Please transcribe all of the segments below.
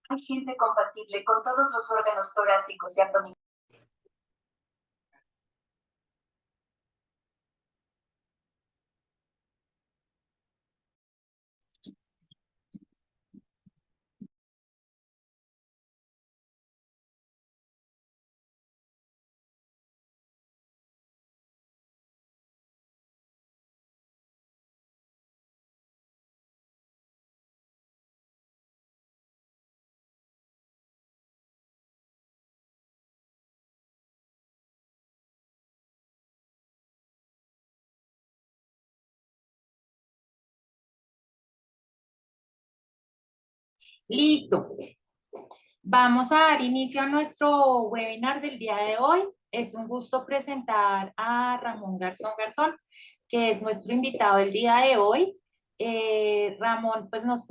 Hay gente compatible con todos los órganos torácicos y abdominales. Listo. Vamos a dar inicio a nuestro webinar del día de hoy. Es un gusto presentar a Ramón Garzón Garzón, que es nuestro invitado del día de hoy. Ramón, pues nos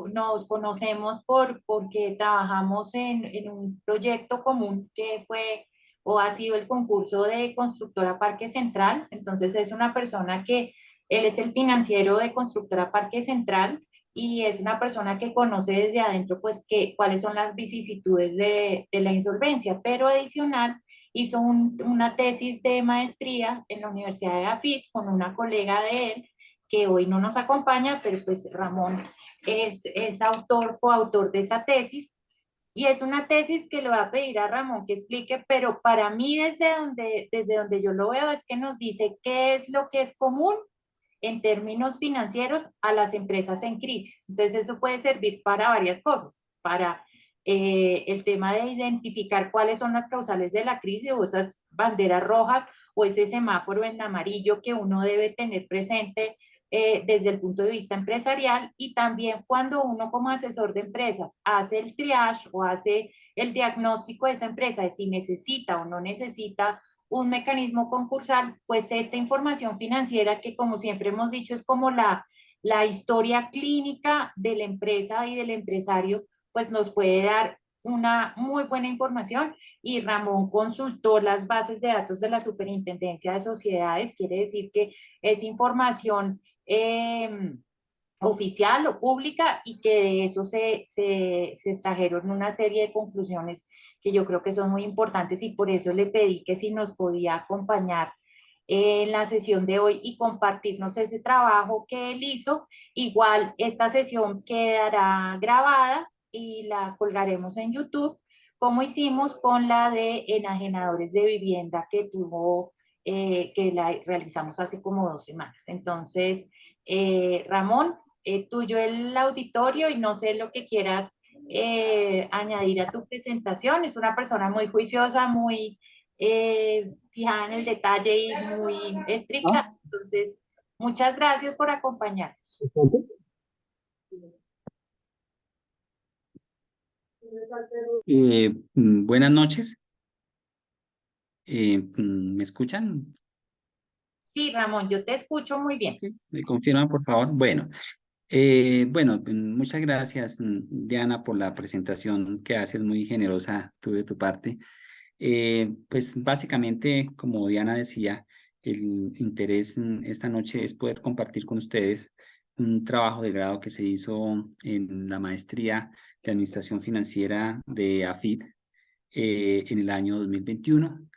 conocemos porque trabajamos en un proyecto común que fue o ha sido el concurso de Constructora Parque Central. Entonces es una persona que, él es el financiero de Constructora Parque Central y es una persona que conoce desde adentro, pues, cuáles son las vicisitudes de la insolvencia, pero adicional hizo una tesis de maestría en la Universidad de AFIT con una colega de él, que hoy no nos acompaña, pero pues Ramón es autor, coautor de esa tesis, y es una tesis que le va a pedir a Ramón que explique, pero para mí desde donde yo lo veo es que nos dice qué es lo que es común en términos financieros a las empresas en crisis. Entonces, eso puede servir para varias cosas, para el tema de identificar cuáles son las causales de la crisis o esas banderas rojas o ese semáforo en amarillo que uno debe tener presente desde el punto de vista empresarial, y también cuando uno como asesor de empresas hace el triage o hace el diagnóstico de esa empresa de si necesita o no necesita un mecanismo concursal, pues esta información financiera que, como siempre hemos dicho, es como la historia clínica de la empresa y del empresario, pues nos puede dar una muy buena información. Y Ramón consultó las bases de datos de la Superintendencia de Sociedades, quiere decir que es información oficial o pública, y que de eso se extrajeron una serie de conclusiones que yo creo que son muy importantes, y por eso le pedí que si nos podía acompañar en la sesión de hoy y compartirnos ese trabajo que él hizo. Igual esta sesión quedará grabada y la colgaremos en YouTube, como hicimos con la de enajenadores de vivienda que la realizamos hace como 2 semanas. Entonces, Ramón, tuyo el auditorio, y no sé lo que quieras añadir a tu presentación. Es una persona muy juiciosa, muy fijada en el detalle y muy estricta. Entonces, muchas gracias por acompañarnos. Buenas noches. ¿Me escuchan? Sí, Ramón, yo te escucho muy bien. ¿Sí? ¿Me confirman, por favor? Bueno, muchas gracias, Diana, por la presentación que haces, muy generosa tú de tu parte. Pues básicamente, como Diana decía, el interés esta noche es poder compartir con ustedes un trabajo de grado que se hizo en la maestría de Administración Financiera de AFIT en el año 2021.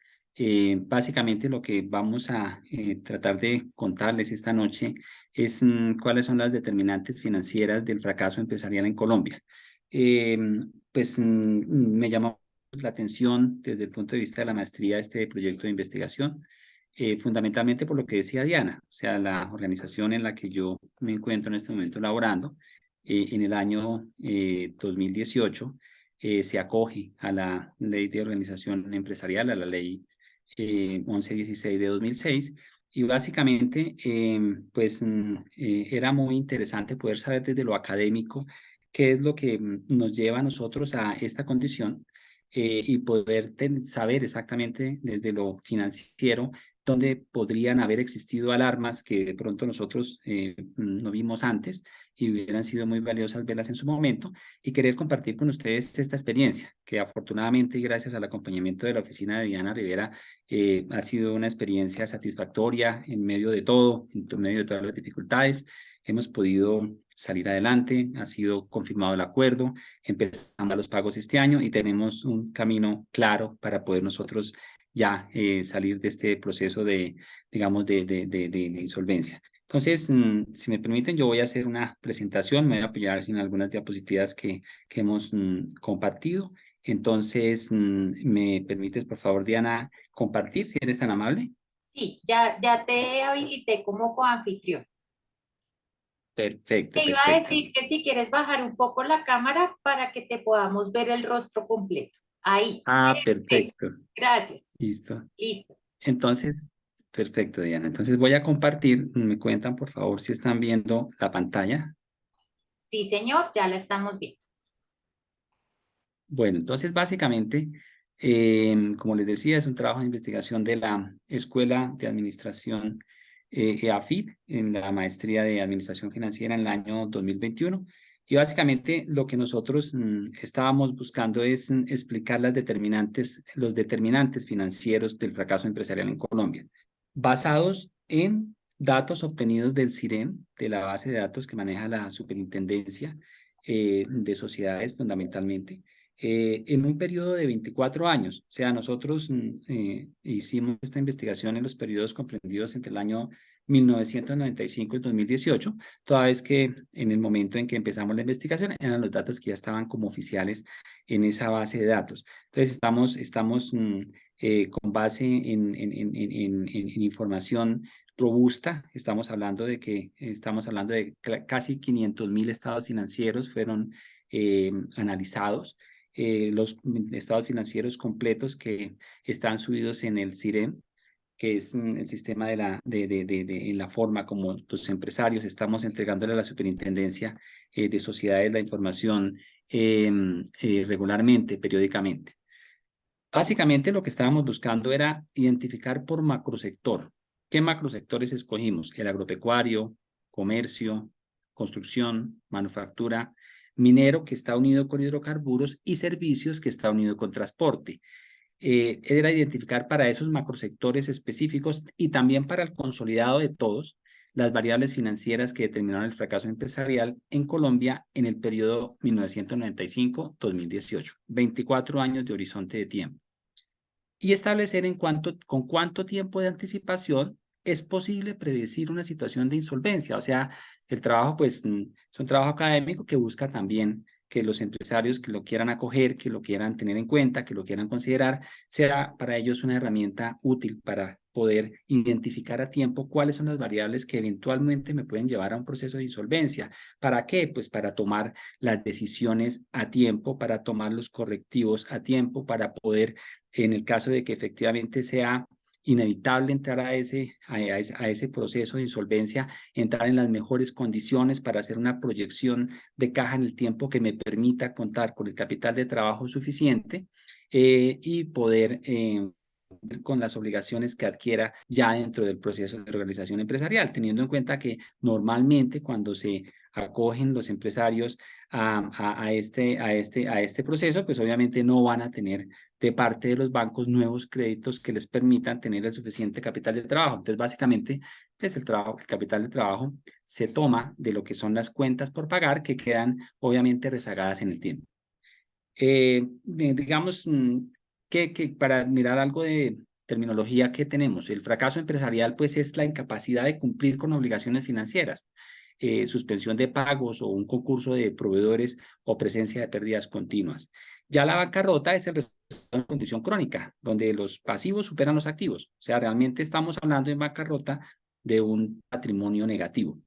Básicamente lo que vamos a tratar de contarles esta noche es cuáles son las determinantes financieras del fracaso empresarial en Colombia. Eh, Me llamó la atención desde el punto de vista de la maestría este proyecto de investigación, fundamentalmente por lo que decía Diana, o sea, la organización en la que yo me encuentro en este momento laborando, en el año 2018 se acoge a la Ley de Organización Empresarial, a la Ley 1116 de 2006, y básicamente era muy interesante poder saber desde lo académico qué es lo que nos lleva a nosotros a esta condición, y poder saber exactamente desde lo financiero donde podrían haber existido alarmas que de pronto nosotros no vimos antes y hubieran sido muy valiosas verlas en su momento, y querer compartir con ustedes esta experiencia, que afortunadamente y gracias al acompañamiento de la oficina de Diana Rivera, ha sido una experiencia satisfactoria en medio de todo, en medio de todas las dificultades. Hemos podido salir adelante, ha sido confirmado el acuerdo, empezamos los pagos este año y tenemos un camino claro para poder nosotros ya salir de este proceso de, digamos, de insolvencia. Entonces, si me permiten, yo voy a hacer una presentación, me voy a apoyar en algunas diapositivas que hemos compartido. Entonces, ¿me permites, por favor, Diana, compartir, si eres tan amable? Sí, ya te habilité como coanfitrión. Perfecto, Te iba a perfecto. decir que si quieres bajar un poco la cámara para que te podamos ver el rostro completo. Ahí. Ah, Perfecto. perfecto. Gracias. Listo. Listo. Entonces, perfecto, Diana. Entonces voy a compartir. Me cuentan, por favor, si están viendo la pantalla. Sí, señor, ya la estamos viendo. Bueno, entonces básicamente, como les decía, es un trabajo de investigación de la Escuela de Administración EAFIT en la maestría de Administración Financiera en el año 2021. Y básicamente lo que nosotros estábamos buscando es explicar los determinantes financieros del fracaso empresarial en Colombia, basados en datos obtenidos del CIREN, de la base de datos que maneja la Superintendencia de Sociedades fundamentalmente, en un periodo de 24 años. O sea, nosotros hicimos esta investigación en los periodos comprendidos entre el año 1995 y 2018, toda vez que en el momento en que empezamos la investigación eran los datos que ya estaban como oficiales en esa base de datos. Entonces, estamos con base en información robusta. Estamos hablando de casi 500.000 estados financieros fueron analizados. Los estados financieros completos que están subidos en el CIREM, que es el sistema en la forma como los empresarios estamos entregándole a la Superintendencia de Sociedades la información regularmente, periódicamente. Básicamente lo que estábamos buscando era identificar por macrosector. ¿Qué macrosectores escogimos? El agropecuario, comercio, construcción, manufactura, minero, que está unido con hidrocarburos, y servicios, que está unido con transporte. Era identificar para esos macrosectores específicos y también para el consolidado de todos las variables financieras que determinaron el fracaso empresarial en Colombia en el periodo 1995-2018, 24 años de horizonte de tiempo, y establecer con cuánto tiempo de anticipación es posible predecir una situación de insolvencia. O sea, el trabajo, pues, es un trabajo académico que busca también que los empresarios que lo quieran acoger, que lo quieran tener en cuenta, que lo quieran considerar, sea para ellos una herramienta útil para poder identificar a tiempo cuáles son las variables que eventualmente me pueden llevar a un proceso de insolvencia. ¿Para qué? Pues para tomar las decisiones a tiempo, para tomar los correctivos a tiempo, para poder, en el caso de que efectivamente sea inevitable entrar a ese proceso de insolvencia, entrar en las mejores condiciones para hacer una proyección de caja en el tiempo que me permita contar con el capital de trabajo suficiente y poder con las obligaciones que adquiera ya dentro del proceso de organización empresarial, teniendo en cuenta que normalmente cuando se acogen los empresarios a este proceso, pues obviamente no van a tener de parte de los bancos nuevos créditos que les permitan tener el suficiente capital de trabajo. Entonces, básicamente, pues el capital de trabajo se toma de lo que son las cuentas por pagar, que quedan obviamente rezagadas en el tiempo. Digamos que para mirar algo de terminología que tenemos, el fracaso empresarial pues es la incapacidad de cumplir con obligaciones financieras, suspensión de pagos o un concurso de proveedores o presencia de pérdidas continuas. Ya la bancarrota es el resultado de una condición crónica, donde los pasivos superan los activos. O sea, realmente estamos hablando en bancarrota de un patrimonio negativo.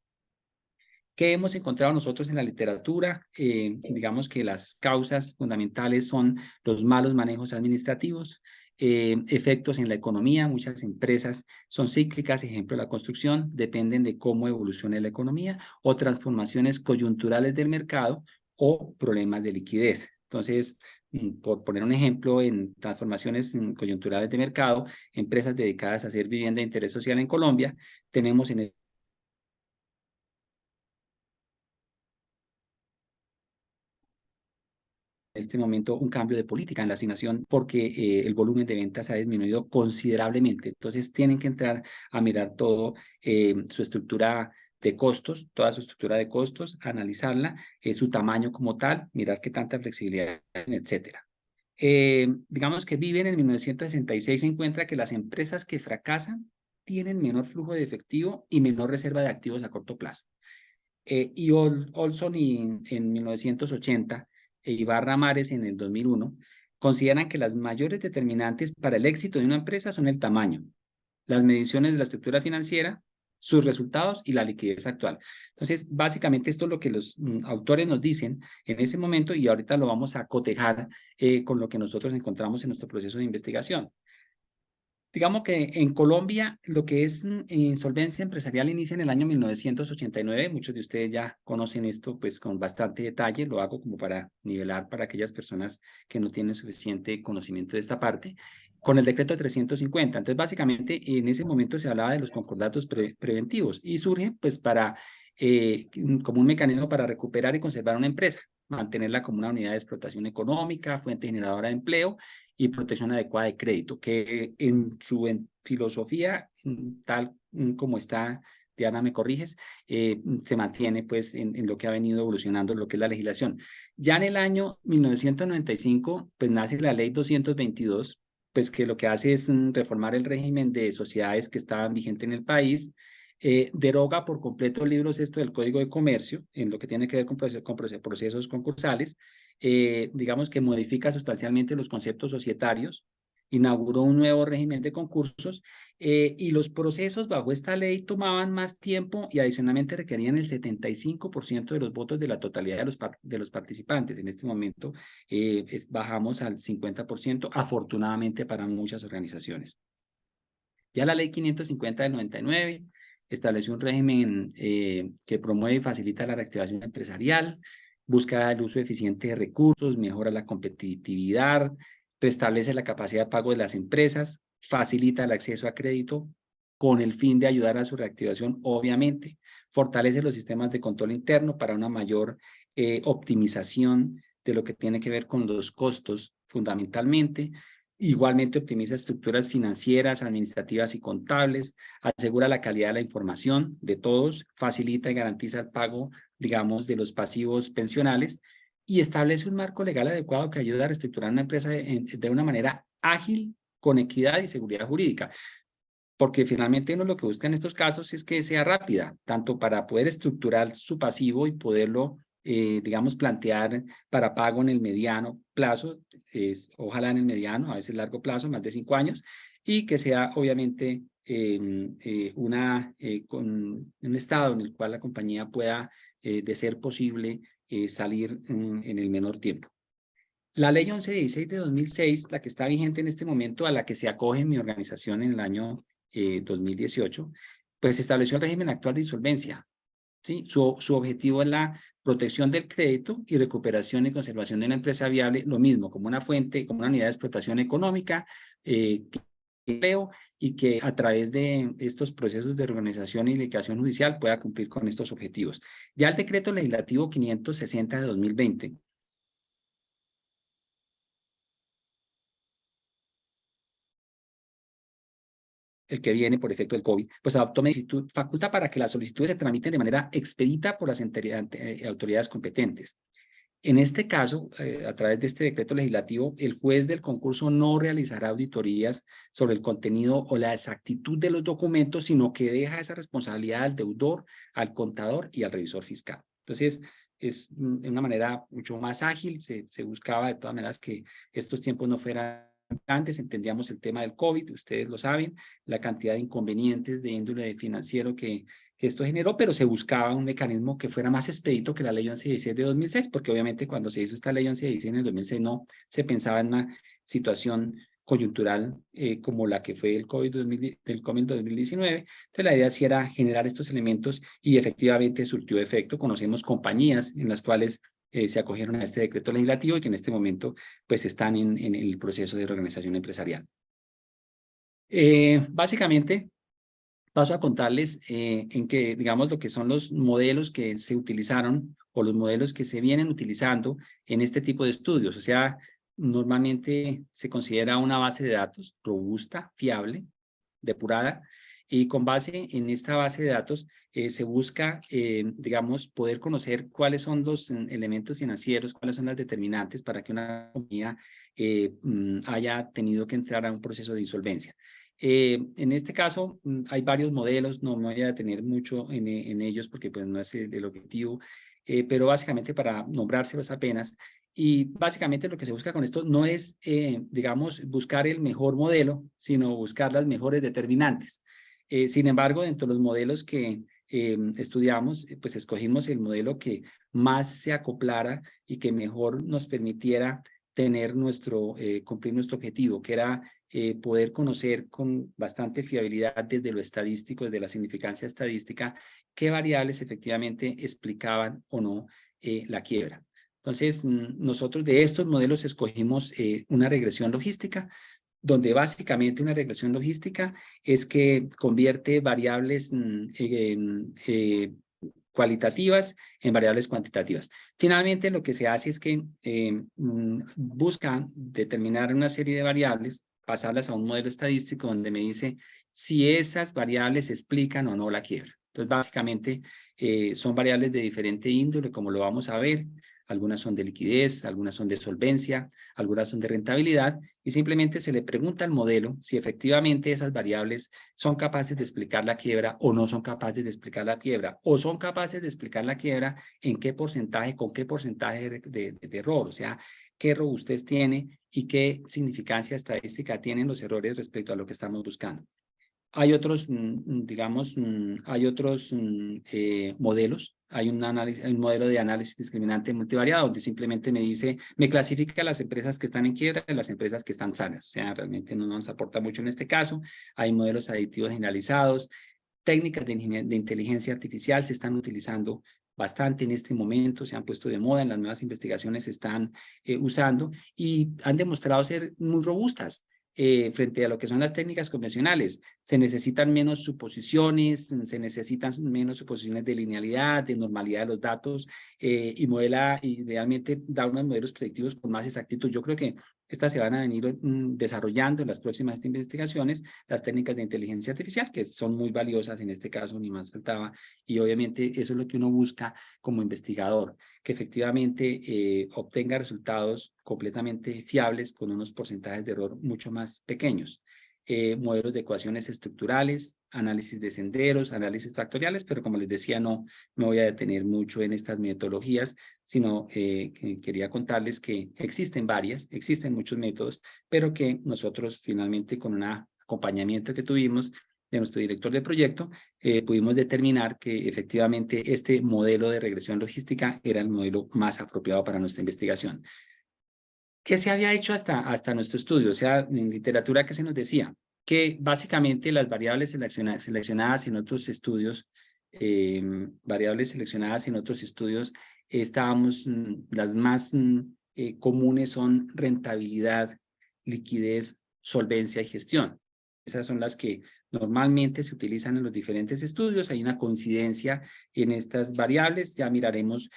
¿Qué hemos encontrado nosotros en la literatura? Digamos que las causas fundamentales son los malos manejos administrativos, efectos en la economía. Muchas empresas son cíclicas, ejemplo la construcción, dependen de cómo evolucione la economía, o transformaciones coyunturales del mercado o problemas de liquidez. Entonces, por poner un ejemplo, en transformaciones coyunturales de mercado, empresas dedicadas a hacer vivienda de interés social en Colombia, tenemos en este momento un cambio de política en la asignación porque el volumen de ventas ha disminuido considerablemente. Entonces tienen que entrar a mirar todo su estructura de costos, toda su estructura de costos, analizarla, su tamaño como tal, mirar qué tanta flexibilidad, etcétera. Digamos que Viven en 1966 se encuentra que las empresas que fracasan tienen menor flujo de efectivo y menor reserva de activos a corto plazo. Y Olson en 1980 e Ibarra Mares en el 2001 consideran que las mayores determinantes para el éxito de una empresa son el tamaño, las mediciones de la estructura financiera, sus resultados y la liquidez actual. Entonces, básicamente esto es lo que los autores nos dicen en ese momento y ahorita lo vamos a cotejar con lo que nosotros encontramos en nuestro proceso de investigación. Digamos que en Colombia lo que es insolvencia empresarial inicia en el año 1989. Muchos de ustedes ya conocen esto pues con bastante detalle. Lo hago como para nivelar para aquellas personas que no tienen suficiente conocimiento de esta parte. Con el decreto 350. Entonces básicamente en ese momento se hablaba de los concordatos preventivos y surge pues para como un mecanismo para recuperar y conservar una empresa, mantenerla como una unidad de explotación económica, fuente generadora de empleo y protección adecuada de crédito, que en su filosofía, tal como está, Diana, me corriges, se mantiene pues en lo que ha venido evolucionando lo que es la legislación. Ya en el año 1995, pues nace la ley 222, pues que lo que hace es reformar el régimen de sociedades que estaban vigentes en el país, deroga por completo el libro sexto del Código de Comercio en lo que tiene que ver con procesos concursales, digamos que modifica sustancialmente los conceptos societarios, inauguró un nuevo régimen de concursos y los procesos bajo esta ley tomaban más tiempo y adicionalmente requerían el 75% de los votos de la totalidad de los participantes. En este momento bajamos al 50%, afortunadamente para muchas organizaciones. Ya la ley 550 del 99 estableció un régimen que promueve y facilita la reactivación empresarial, busca el uso eficiente de recursos, mejora la competitividad, restablece la capacidad de pago de las empresas, facilita el acceso a crédito con el fin de ayudar a su reactivación, obviamente, fortalece los sistemas de control interno para una mayor optimización de lo que tiene que ver con los costos fundamentalmente. Igualmente optimiza estructuras financieras, administrativas y contables, asegura la calidad de la información de todos, facilita y garantiza el pago, digamos, de los pasivos pensionales y establece un marco legal adecuado que ayuda a reestructurar una empresa de una manera ágil, con equidad y seguridad jurídica. Porque finalmente uno lo que busca en estos casos es que sea rápida, tanto para poder estructurar su pasivo y poderlo digamos, plantear para pago en el mediano plazo, ojalá en el mediano, a veces largo plazo, más de 5 años, y que sea obviamente con un estado en el cual la compañía pueda, de ser posible, salir en el menor tiempo. La ley 1116 de 2006, la que está vigente en este momento, a la que se acoge mi organización en el año 2018, pues estableció el régimen actual de insolvencia. ¿Sí? Su objetivo es la protección del crédito y recuperación y conservación de una empresa viable, lo mismo, como una fuente, como una unidad de explotación económica, que empleo y que a través de estos procesos de reorganización y liquidación judicial pueda cumplir con estos objetivos. Ya el decreto legislativo 560 de 2020 el que viene por efecto del COVID, pues adoptó faculta para que las solicitudes se tramiten de manera expedita por las autoridades competentes. En este caso, a través de este decreto legislativo, el juez del concurso no realizará auditorías sobre el contenido o la exactitud de los documentos, sino que deja esa responsabilidad al deudor, al contador y al revisor fiscal. Entonces, es de una manera mucho más ágil, se buscaba de todas maneras que estos tiempos no fueran antes, entendíamos el tema del COVID, ustedes lo saben, la cantidad de inconvenientes de índole financiero que esto generó, pero se buscaba un mecanismo que fuera más expedito que la ley 1116 de 2006, porque obviamente cuando se hizo esta ley 1116 en el 2006 no se pensaba en una situación coyuntural como la que fue el COVID 2019. Entonces la idea sí era generar estos elementos y efectivamente surtió efecto. Conocemos compañías en las cuales se acogieron a este decreto legislativo y que en este momento pues están en el proceso de reorganización empresarial. Básicamente, paso a contarles en que, digamos, lo que son los modelos que se utilizaron o los modelos que se vienen utilizando en este tipo de estudios. O sea, normalmente se considera una base de datos robusta, fiable, depurada, y con base en esta base de datos se busca, digamos, poder conocer cuáles son los elementos financieros, cuáles son las determinantes para que una compañía haya tenido que entrar a un proceso de insolvencia. En este caso hay varios modelos, no me voy a detener mucho en ellos porque pues no es el objetivo, pero básicamente para nombrárselos apenas. Y básicamente lo que se busca con esto no es, digamos, buscar el mejor modelo, sino buscar las mejores determinantes. Sin embargo, dentro de los modelos que estudiamos, pues escogimos el modelo que más se acoplara y que mejor nos permitiera tener cumplir nuestro objetivo, que era poder conocer con bastante fiabilidad desde lo estadístico, desde la significancia estadística, qué variables efectivamente explicaban o no la quiebra. Entonces, nosotros de estos modelos escogimos una regresión logística, donde básicamente una regresión logística es que convierte variables cualitativas en variables cuantitativas. Finalmente, lo que se hace es que buscan determinar una serie de variables, pasarlas a un modelo estadístico donde me dice si esas variables explican o no la quiebra. Entonces, básicamente, son variables de diferente índole, como lo vamos a ver. Algunas son de liquidez, algunas son de solvencia, algunas son de rentabilidad, y simplemente se le pregunta al modelo si efectivamente esas variables son capaces de explicar la quiebra o no son capaces de explicar la quiebra, o son capaces de explicar la quiebra en qué porcentaje, con qué porcentaje de error, o sea, qué robustez tiene y qué significancia estadística tienen los errores respecto a lo que estamos buscando. Hay otros, digamos, hay otros modelos. Hay un modelo de análisis discriminante multivariado donde simplemente me dice, me clasifica las empresas que están en quiebra y las empresas que están sanas. O sea, realmente no nos aporta mucho en este caso. Hay modelos aditivos generalizados. Técnicas de inteligencia artificial se están utilizando bastante en este momento, se han puesto de moda, en las nuevas investigaciones se están usando y han demostrado ser muy robustas. Frente a lo que son las técnicas convencionales. Se necesitan menos suposiciones, se necesitan menos suposiciones de linealidad, de normalidad de los datos y realmente da unos modelos predictivos con más exactitud. Yo creo que estas se van a venir desarrollando en las próximas investigaciones, las técnicas de inteligencia artificial, que son muy valiosas en este caso, ni más faltaba, y obviamente eso es lo que uno busca como investigador, que efectivamente obtenga resultados completamente fiables con unos porcentajes de error mucho más pequeños. Modelos de ecuaciones estructurales, análisis de senderos, análisis factoriales, pero como les decía, no me voy a detener mucho en estas metodologías, sino quería contarles que existen muchos métodos, pero que nosotros finalmente con un acompañamiento que tuvimos de nuestro director de proyecto, pudimos determinar que efectivamente este modelo de regresión logística era el modelo más apropiado para nuestra investigación. ¿Qué se había hecho hasta nuestro estudio? O sea, en literatura, ¿qué se nos decía? Que básicamente las variables seleccionadas en otros estudios, las más comunes son rentabilidad, liquidez, solvencia y gestión. Esas son las que normalmente se utilizan en los diferentes estudios. Hay una coincidencia en estas variables. Ya miraremos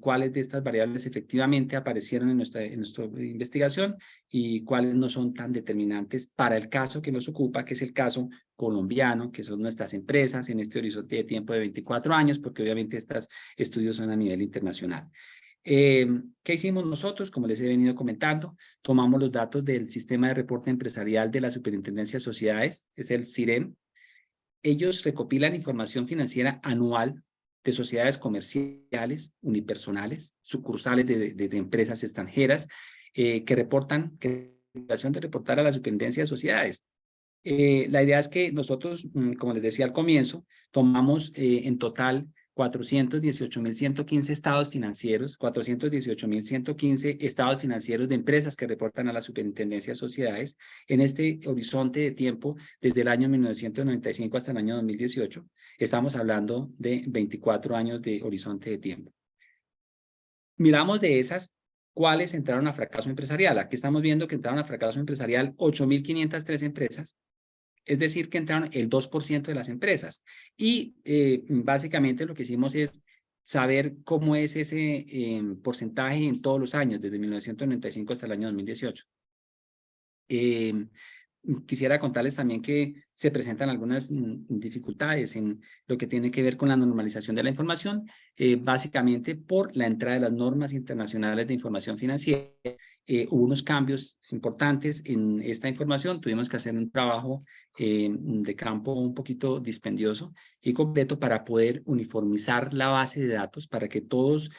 cuáles de estas variables efectivamente aparecieron en nuestra investigación y cuáles no son tan determinantes para el caso que nos ocupa, que es el caso colombiano, que son nuestras empresas en este horizonte de tiempo de 24 años, porque obviamente estos estudios son a nivel internacional. ¿Qué hicimos nosotros? Como les he venido comentando, tomamos los datos del Sistema de Reporte Empresarial de la Superintendencia de Sociedades, es el SIREM. Ellos recopilan información financiera anual de sociedades comerciales, unipersonales, sucursales de empresas extranjeras que reportan, que de reportar a la Superintendencia de Sociedades. La idea es que nosotros, como les decía al comienzo, tomamos en total 418.115 estados financieros, 418.115 estados financieros de empresas que reportan a la Superintendencia de Sociedades en este horizonte de tiempo desde el año 1995 hasta el año 2018. Estamos hablando de 24 años de horizonte de tiempo. miramos de esas, ¿cuáles entraron a fracaso empresarial? Aquí estamos viendo que entraron a fracaso empresarial 8.503 empresas, es decir, que entraron el 2% de las empresas. Y básicamente lo que hicimos es saber cómo es ese porcentaje en todos los años, desde 1995 hasta el año 2018. Quisiera contarles también que se presentan algunas dificultades en lo que tiene que ver con la normalización de la información, básicamente por la entrada de las normas internacionales de información financiera. Hubo unos cambios importantes en esta información, tuvimos que hacer un trabajo de campo un poquito dispendioso y completo para poder uniformizar la base de datos para que todos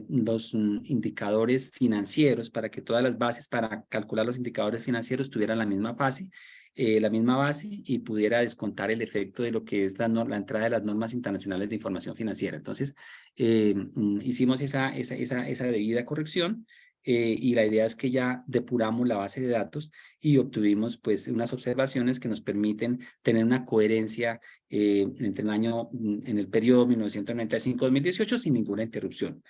los indicadores financieros, para que todas las bases para calcular los indicadores financieros tuvieran la misma base y pudiera descontar el efecto de lo que es la entrada de las normas internacionales de información financiera. Entonces, hicimos esa debida corrección. Y la idea es que ya depuramos la base de datos y obtuvimos pues unas observaciones que nos permiten tener una coherencia entre en el periodo 1995-2018 sin ninguna interrupción.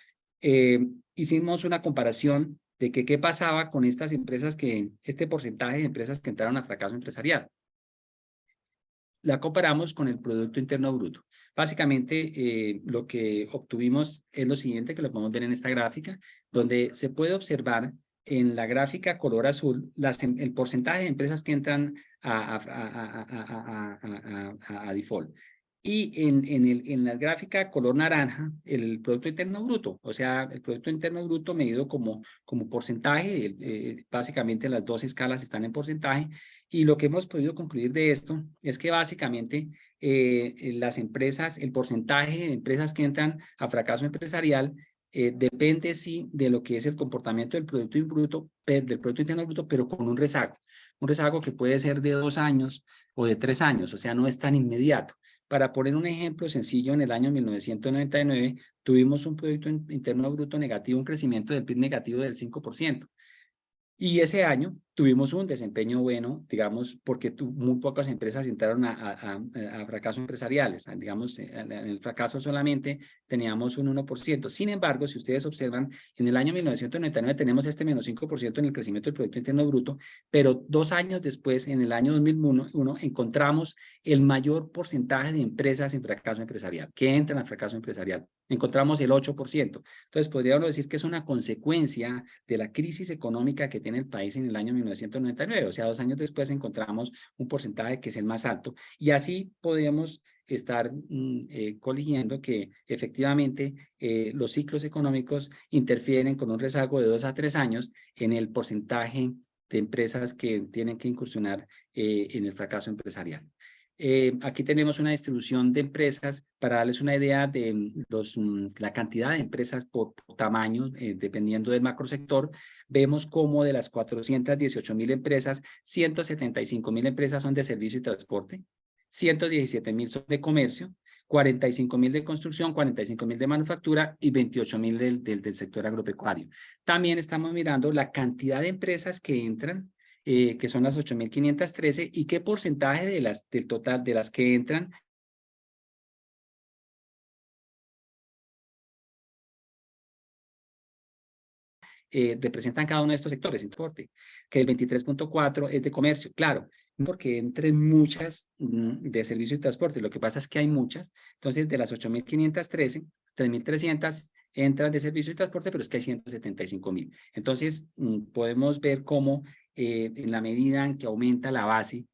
Hicimos una comparación de qué pasaba con estas empresas este porcentaje de empresas que entraron a fracaso empresarial. La comparamos con el Producto Interno Bruto. Básicamente, lo que obtuvimos es lo siguiente, que lo podemos ver en esta gráfica, donde se puede observar en la gráfica color azul el porcentaje de empresas que entran a default. Y en la gráfica color naranja, el Producto Interno Bruto, o sea, el Producto Interno Bruto medido como porcentaje, básicamente las dos escalas están en porcentaje, y lo que hemos podido concluir de esto es que básicamente las empresas, el porcentaje de empresas que entran a fracaso empresarial depende sí de lo que es el comportamiento del Producto Interno Bruto, pero con un rezago que puede ser de 2 años o de 3 años, o sea, no es tan inmediato. Para poner un ejemplo sencillo, en el año 1999 tuvimos un Producto Interno Bruto negativo, un crecimiento del PIB negativo del 5%. Y ese año tuvimos un desempeño bueno, digamos, porque muy pocas empresas entraron a fracasos empresariales. Digamos, en el fracaso solamente teníamos un 1%. Sin embargo, si ustedes observan, en el año 1999 tenemos este menos 5% en el crecimiento del Producto Interno Bruto, pero 2 años después, en el año 2001, encontramos el mayor porcentaje de empresas en fracaso empresarial, que entran al fracaso empresarial. Encontramos el 8%. Entonces, podríamos decir que es una consecuencia de la crisis económica que tiene el país en el año 1999. O sea, 2 años después encontramos un porcentaje que es el más alto. Y así podemos estar coligiendo que efectivamente los ciclos económicos interfieren con un rezago de 2 a 3 años en el porcentaje de empresas que tienen que incursionar en el fracaso empresarial. Aquí tenemos una distribución de empresas para darles una idea de la cantidad de empresas por tamaño, dependiendo del macrosector. Vemos cómo de las 418.000 empresas, 175.000 empresas son de servicio y transporte, 117.000 son de comercio, 45.000 de construcción, 45.000 de manufactura y 28.000 del sector agropecuario. También estamos mirando la cantidad de empresas que entran, que son las 8.513, y qué porcentaje del total de las que entran representan cada uno de estos sectores, transporte, que el 23.4 es de comercio, claro, porque entren muchas de servicio y transporte, lo que pasa es que hay muchas, entonces de las 8.513, 3.300 entran de servicio y transporte, pero es que hay 175.000. Entonces podemos ver cómo en la medida en que aumenta la base,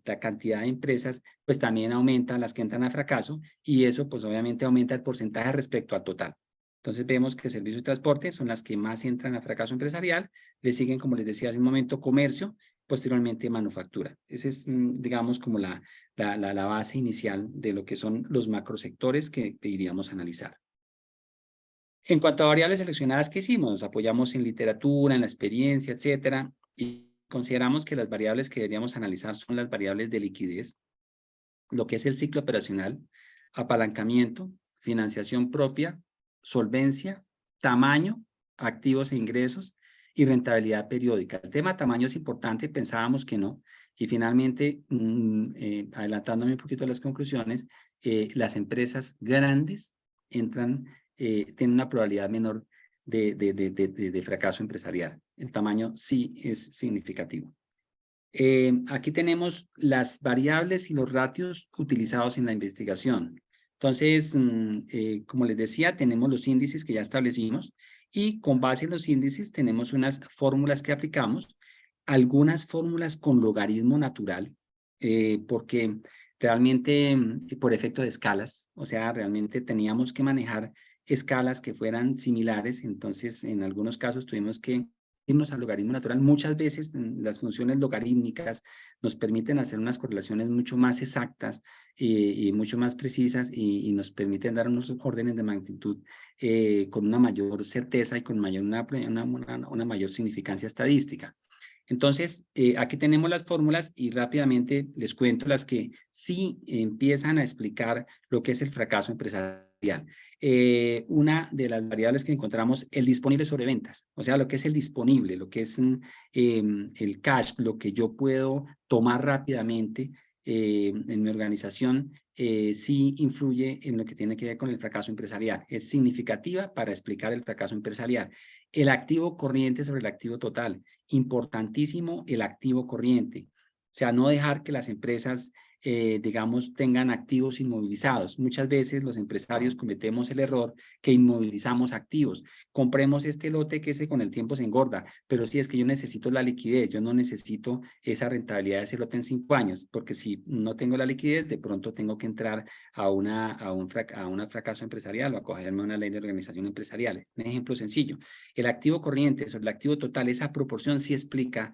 la cantidad de empresas, pues también aumentan las que entran a fracaso, y eso pues obviamente aumenta el porcentaje respecto al total. Entonces vemos que servicios y transporte son las que más entran a fracaso empresarial, le siguen, como les decía hace un momento, comercio, posteriormente manufactura. Esa es, digamos, como la base inicial de lo que son los macrosectores que iríamos a analizar. En cuanto a variables seleccionadas, ¿qué hicimos? Nos apoyamos en literatura, en la experiencia, etcétera, y consideramos que las variables que deberíamos analizar son las variables de liquidez, lo que es el ciclo operacional, apalancamiento, financiación propia, solvencia, tamaño, activos e ingresos y rentabilidad periódica. El tema tamaño es importante, pensábamos que no, y finalmente, adelantándome un poquito a las conclusiones, las empresas grandes tienen una probabilidad menor de fracaso empresarial. El tamaño sí es significativo. Aquí tenemos las variables y los ratios utilizados en la investigación. Entonces, como les decía, tenemos los índices que ya establecimos y con base en los índices tenemos unas fórmulas que aplicamos, algunas fórmulas con logaritmo natural, porque realmente por efecto de escalas, o sea, realmente teníamos que manejar escalas que fueran similares, entonces en algunos casos tuvimos que irnos al logaritmo natural. Muchas veces las funciones logarítmicas nos permiten hacer unas correlaciones mucho más exactas y mucho más precisas y nos permiten dar unos órdenes de magnitud con una mayor certeza y con una mayor significancia estadística. Entonces, aquí tenemos las fórmulas y rápidamente les cuento las que sí empiezan a explicar lo que es el fracaso empresarial. Una de las variables que encontramos, el disponible sobre ventas, o sea, lo que es el disponible, lo que es el cash, lo que yo puedo tomar rápidamente en mi organización, sí influye en lo que tiene que ver con el fracaso empresarial. Es significativa para explicar el fracaso empresarial. El activo corriente sobre el activo total. Importantísimo el activo corriente. O sea, no dejar que las empresas, digamos, tengan activos inmovilizados. Muchas veces los empresarios cometemos el error que inmovilizamos activos. Compremos este lote que ese con el tiempo se engorda, pero sí es que yo necesito la liquidez, yo no necesito esa rentabilidad de ese lote en 5 años, porque si no tengo la liquidez, de pronto tengo que entrar a un fracaso empresarial o acogerme a una ley de organización empresarial. Un ejemplo sencillo. El activo corriente sobre el activo total, esa proporción sí explica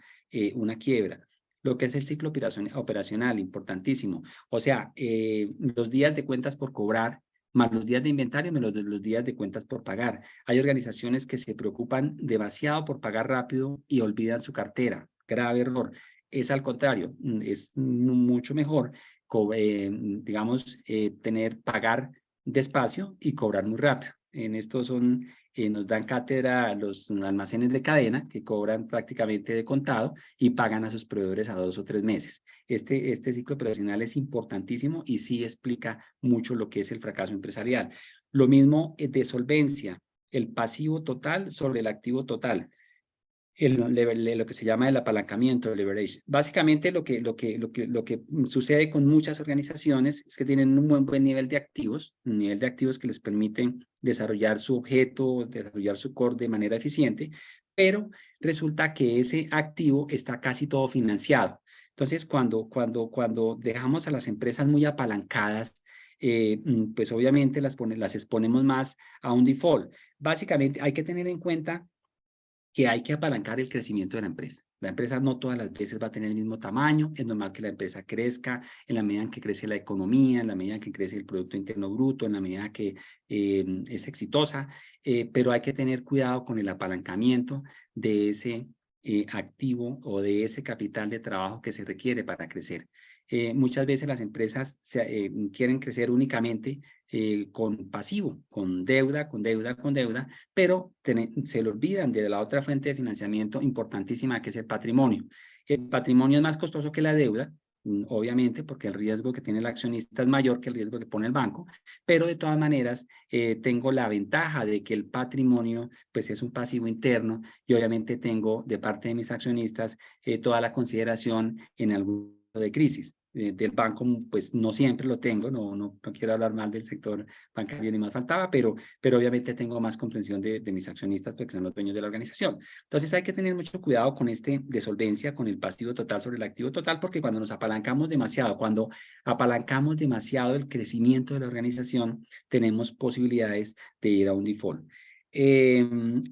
una quiebra. Lo que es el ciclo operacional, importantísimo. O sea, los días de cuentas por cobrar, más los días de inventario, menos los días de cuentas por pagar. Hay organizaciones que se preocupan demasiado por pagar rápido y olvidan su cartera. Grave error. Es al contrario, es mucho mejor, digamos, pagar despacio y cobrar muy rápido. En esto nos dan cátedra los almacenes de cadena que cobran prácticamente de contado y pagan a sus proveedores a 2 o 3 meses. Este ciclo operacional es importantísimo y sí explica mucho lo que es el fracaso empresarial. Lo mismo de solvencia, el pasivo total sobre el activo total. Lo que se llama el apalancamiento, el leverage. Básicamente lo que sucede con muchas organizaciones es que tienen un buen nivel de activos, un nivel de activos que les permiten desarrollar su objeto, desarrollar su core de manera eficiente, pero resulta que ese activo está casi todo financiado. Entonces, cuando dejamos a las empresas muy apalancadas, pues obviamente las exponemos más a un default. Básicamente hay que tener en cuenta que hay que apalancar el crecimiento de la empresa. La empresa no todas las veces va a tener el mismo tamaño, es normal que la empresa crezca en la medida en que crece la economía, en la medida en que crece el Producto Interno Bruto, en la medida que es exitosa, pero hay que tener cuidado con el apalancamiento de ese activo o de ese capital de trabajo que se requiere para crecer. Muchas veces las empresas quieren crecer únicamente con pasivo, con deuda, pero se le olvidan de la otra fuente de financiamiento importantísima que es el patrimonio. El patrimonio es más costoso que la deuda, obviamente, porque el riesgo que tiene el accionista es mayor que el riesgo que pone el banco, pero de todas maneras tengo la ventaja de que el patrimonio pues es un pasivo interno y obviamente tengo de parte de mis accionistas toda la consideración en algún de crisis. Del banco, pues no siempre lo tengo, no quiero hablar mal del sector bancario ni más faltaba, pero obviamente tengo más comprensión de mis accionistas porque son los dueños de la organización. Entonces hay que tener mucho cuidado con de solvencia, con el pasivo total sobre el activo total, porque cuando nos apalancamos demasiado, cuando apalancamos demasiado el crecimiento de la organización, tenemos posibilidades de ir a un default.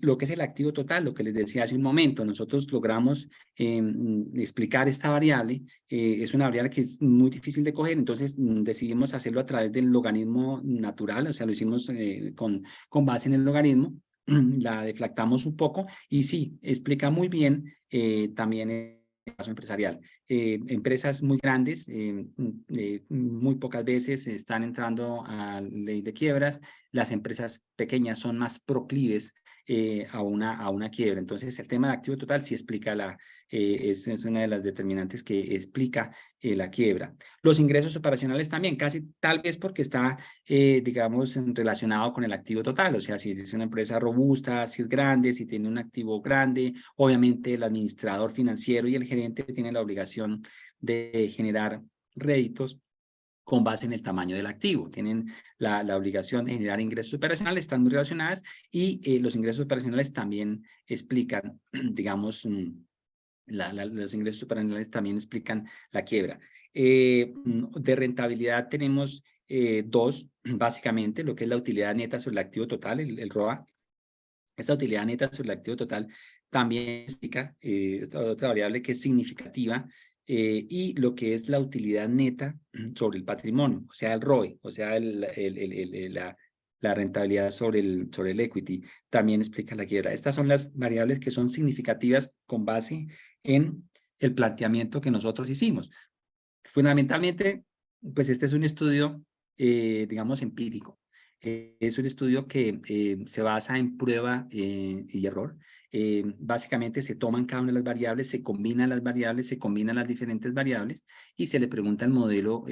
Lo que es el activo total, lo que les decía hace un momento, nosotros logramos explicar esta variable, es una variable que es muy difícil de coger, entonces decidimos hacerlo a través del logaritmo natural, o sea, lo hicimos con base en el logaritmo, la deflactamos un poco y sí, explica muy bien también el caso empresarial. Empresas muy grandes, muy pocas veces están entrando a ley de quiebras. Las empresas pequeñas son más proclives a una quiebra. Entonces, el tema de activo total sí explica es una de las determinantes que explica la quiebra. Los ingresos operacionales también, casi tal vez porque está, digamos, relacionado con el activo total. O sea, si es una empresa robusta, si es grande, si tiene un activo grande, obviamente el administrador financiero y el gerente tienen la obligación de generar réditos con base en el tamaño del activo. Tienen la obligación de generar ingresos operacionales, están muy relacionadas, y los ingresos operacionales también explican, digamos, los ingresos operacionales también explican la quiebra. De rentabilidad tenemos dos, básicamente, lo que es la utilidad neta sobre el activo total, el ROA. Esta utilidad neta sobre el activo total también explica otra variable que es significativa, y lo que es la utilidad neta sobre el patrimonio, o sea, el ROE, o sea, la rentabilidad sobre el equity, también explica la quiebra. Estas son las variables que son significativas con base en el planteamiento que nosotros hicimos. Fundamentalmente, pues este es un estudio, digamos, empírico. Es un estudio que se basa en prueba y error. Básicamente se toman cada una de las variables, se combinan las variables, se combinan las diferentes variables y se le pregunta al modelo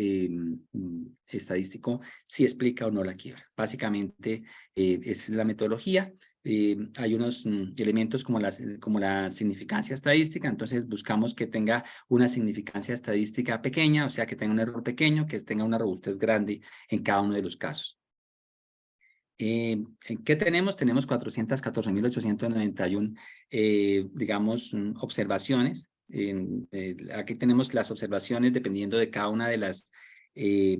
estadístico si explica o no la quiebra. Básicamente, esa es la metodología. Hay unos elementos como la significancia estadística, entonces buscamos que tenga una significancia estadística pequeña, o sea, que tenga un error pequeño, que tenga una robustez grande en cada uno de los casos. ¿Qué tenemos? Tenemos 414.891, digamos, observaciones. Aquí tenemos las observaciones dependiendo de cada una de las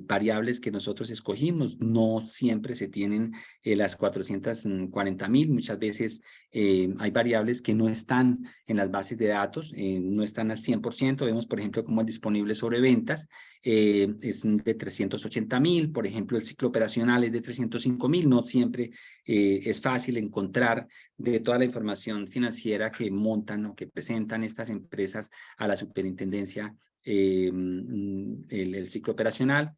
variables que nosotros escogimos. No siempre se tienen las 440.000. Muchas veces hay variables que no están en las bases de datos, no están al 100%. Vemos, por ejemplo, como el disponible sobre ventas es de 380.000. Por ejemplo, el ciclo operacional es de 305.000. No siempre es fácil encontrar de toda la información financiera que montan o que presentan estas empresas a la superintendencia el ciclo operacional.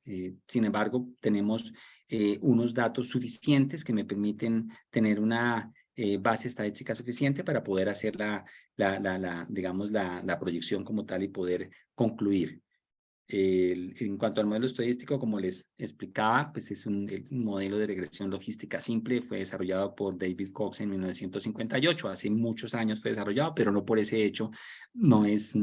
Sin embargo, tenemos unos datos suficientes que me permiten tener una base estadística suficiente para poder hacer digamos, la proyección como tal y poder concluir. En cuanto al modelo estadístico, como les explicaba, pues es un modelo de regresión logística simple. Fue desarrollado por David Cox en 1958. Hace muchos años fue desarrollado, pero no por ese hecho no es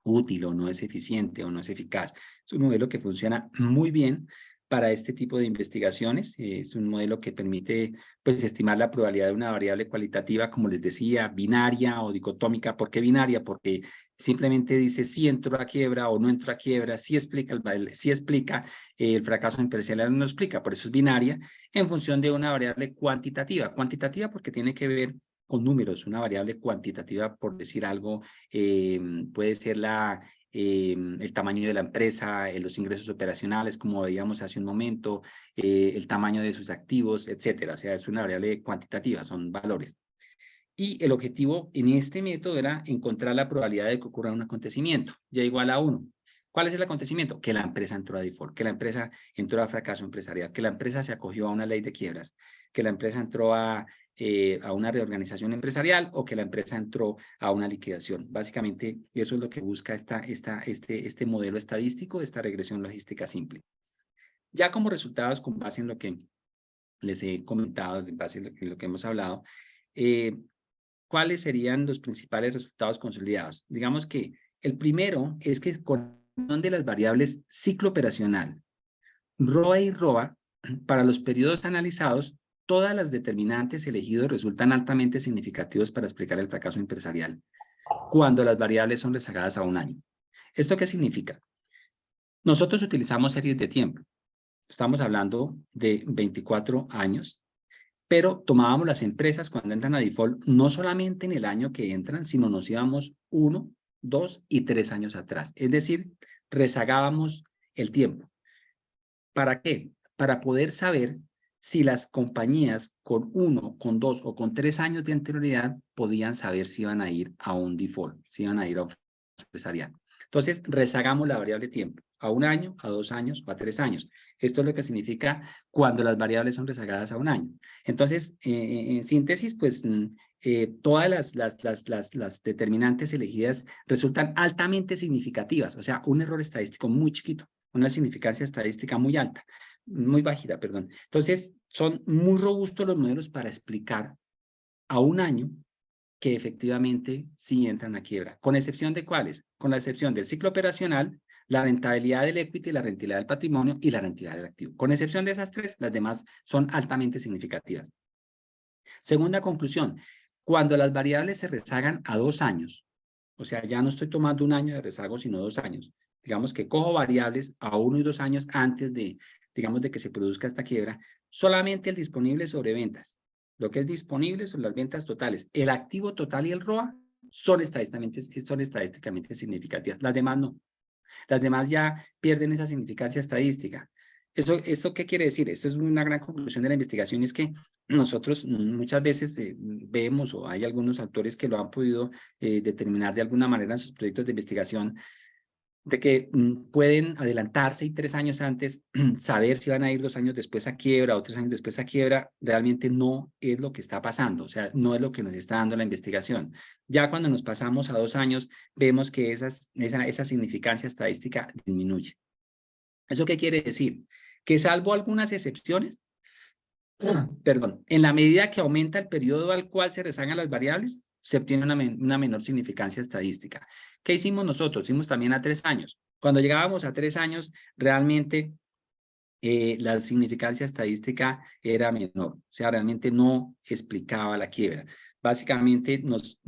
útil o no es eficiente o no es eficaz. Es un modelo que funciona muy bien para este tipo de investigaciones. Es un modelo que permite, pues, estimar la probabilidad de una variable cualitativa, como les decía, binaria o dicotómica. ¿Por qué binaria? Porque simplemente dice si entró a quiebra o no entró a quiebra, si explica el fracaso empresarial, no explica. Por eso es binaria, en función de una variable cuantitativa. Cuantitativa porque tiene que ver con números. Una variable cuantitativa, por decir algo, puede ser el tamaño de la empresa, los ingresos operacionales, como veíamos hace un momento, el tamaño de sus activos, etcétera. O sea, es una variable cuantitativa, son valores. Y el objetivo en este método era encontrar la probabilidad de que ocurra un acontecimiento, y igual a 1. ¿Cuál es el acontecimiento? Que la empresa entró a default, que la empresa entró a fracaso empresarial, que la empresa se acogió a una ley de quiebras, que la empresa entró a una reorganización empresarial, o que la empresa entró a una liquidación. Básicamente, eso es lo que busca este modelo estadístico, esta regresión logística simple. Ya como resultados, con base en lo que les he comentado, en base en lo que hemos hablado, ¿cuáles serían los principales resultados consolidados? Digamos que el primero es que con de las variables ciclo operacional, ROE y ROA, para los periodos analizados, todas las determinantes elegidos resultan altamente significativos para explicar el fracaso empresarial cuando las variables son rezagadas a un año. ¿Esto qué significa? Nosotros utilizamos series de tiempo. Estamos hablando de 24 años, pero tomábamos las empresas cuando entran a default no solamente en el año que entran, sino nos íbamos 1, 2 y 3 años atrás. Es decir, rezagábamos el tiempo. ¿Para qué? Para poder saber si las compañías con 1, con 2 o con 3 años de anterioridad podían saber si iban a ir a un default, si iban a ir a un empresarial. Entonces, rezagamos la variable tiempo a 1 año, a 2 años o a 3 años. Esto es lo que significa cuando las variables son rezagadas a 1 año. Entonces, en síntesis, pues todas las determinantes elegidas resultan altamente significativas, o sea, un error estadístico muy chiquito, una significancia estadística muy alta, muy bajita, perdón. Entonces, son muy robustos los modelos para explicar a 1 año que efectivamente sí entran a quiebra. ¿Con excepción de cuáles? Con la excepción del ciclo operacional, la rentabilidad del equity, la rentabilidad del patrimonio y la rentabilidad del activo. Con excepción de esas 3, las demás son altamente significativas. Segunda conclusión, cuando las variables se rezagan a 2 años, o sea, ya no estoy tomando 1 año de rezago, sino 2 años. Digamos que cojo variables a 1 y 2 años antes de, digamos, de que se produzca esta quiebra, solamente el disponible sobre ventas. Lo que es disponible son las ventas totales. El activo total y el ROA son estadísticamente significativas. Las demás no. Las demás ya pierden esa significancia estadística. ¿Esto qué quiere decir? Esto es una gran conclusión de la investigación, es que nosotros muchas veces vemos, o hay algunos autores que lo han podido determinar de alguna manera en sus proyectos de investigación, de que pueden adelantarse y 3 años antes saber si van a ir 2 años después a quiebra o 3 años después a quiebra. Realmente no es lo que está pasando, o sea, no es lo que nos está dando la investigación. Ya cuando nos pasamos a 2 años, vemos que esa significancia estadística disminuye. ¿Eso qué quiere decir? Que salvo algunas excepciones, perdón, en la medida que aumenta el periodo al cual se rezagan las variables, se obtiene una menor significancia estadística. ¿Qué hicimos nosotros? Hicimos también a 3 años. Cuando llegábamos a 3 años, realmente la significancia estadística era menor, o sea, realmente no explicaba la quiebra. Básicamente nos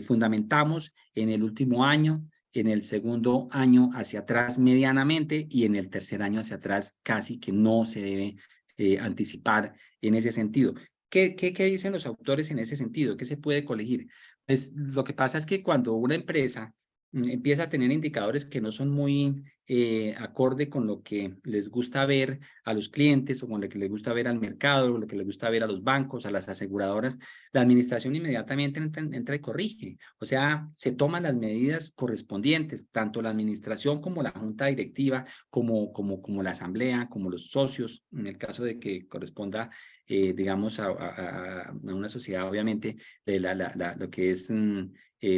fundamentamos en el último año, en el segundo año hacia atrás medianamente y en el tercer año hacia atrás casi que no se debe anticipar en ese sentido. ¿Qué dicen los autores en ese sentido? ¿Qué se puede colegir? Pues lo que pasa es que cuando una empresa empieza a tener indicadores que no son muy acorde con lo que les gusta ver a los clientes o con lo que les gusta ver al mercado, o lo que les gusta ver a los bancos, a las aseguradoras, la administración inmediatamente entra y corrige. O sea, se toman las medidas correspondientes, tanto la administración como la junta directiva, como la asamblea, como los socios, en el caso de que corresponda, digamos, a una sociedad, obviamente, lo que es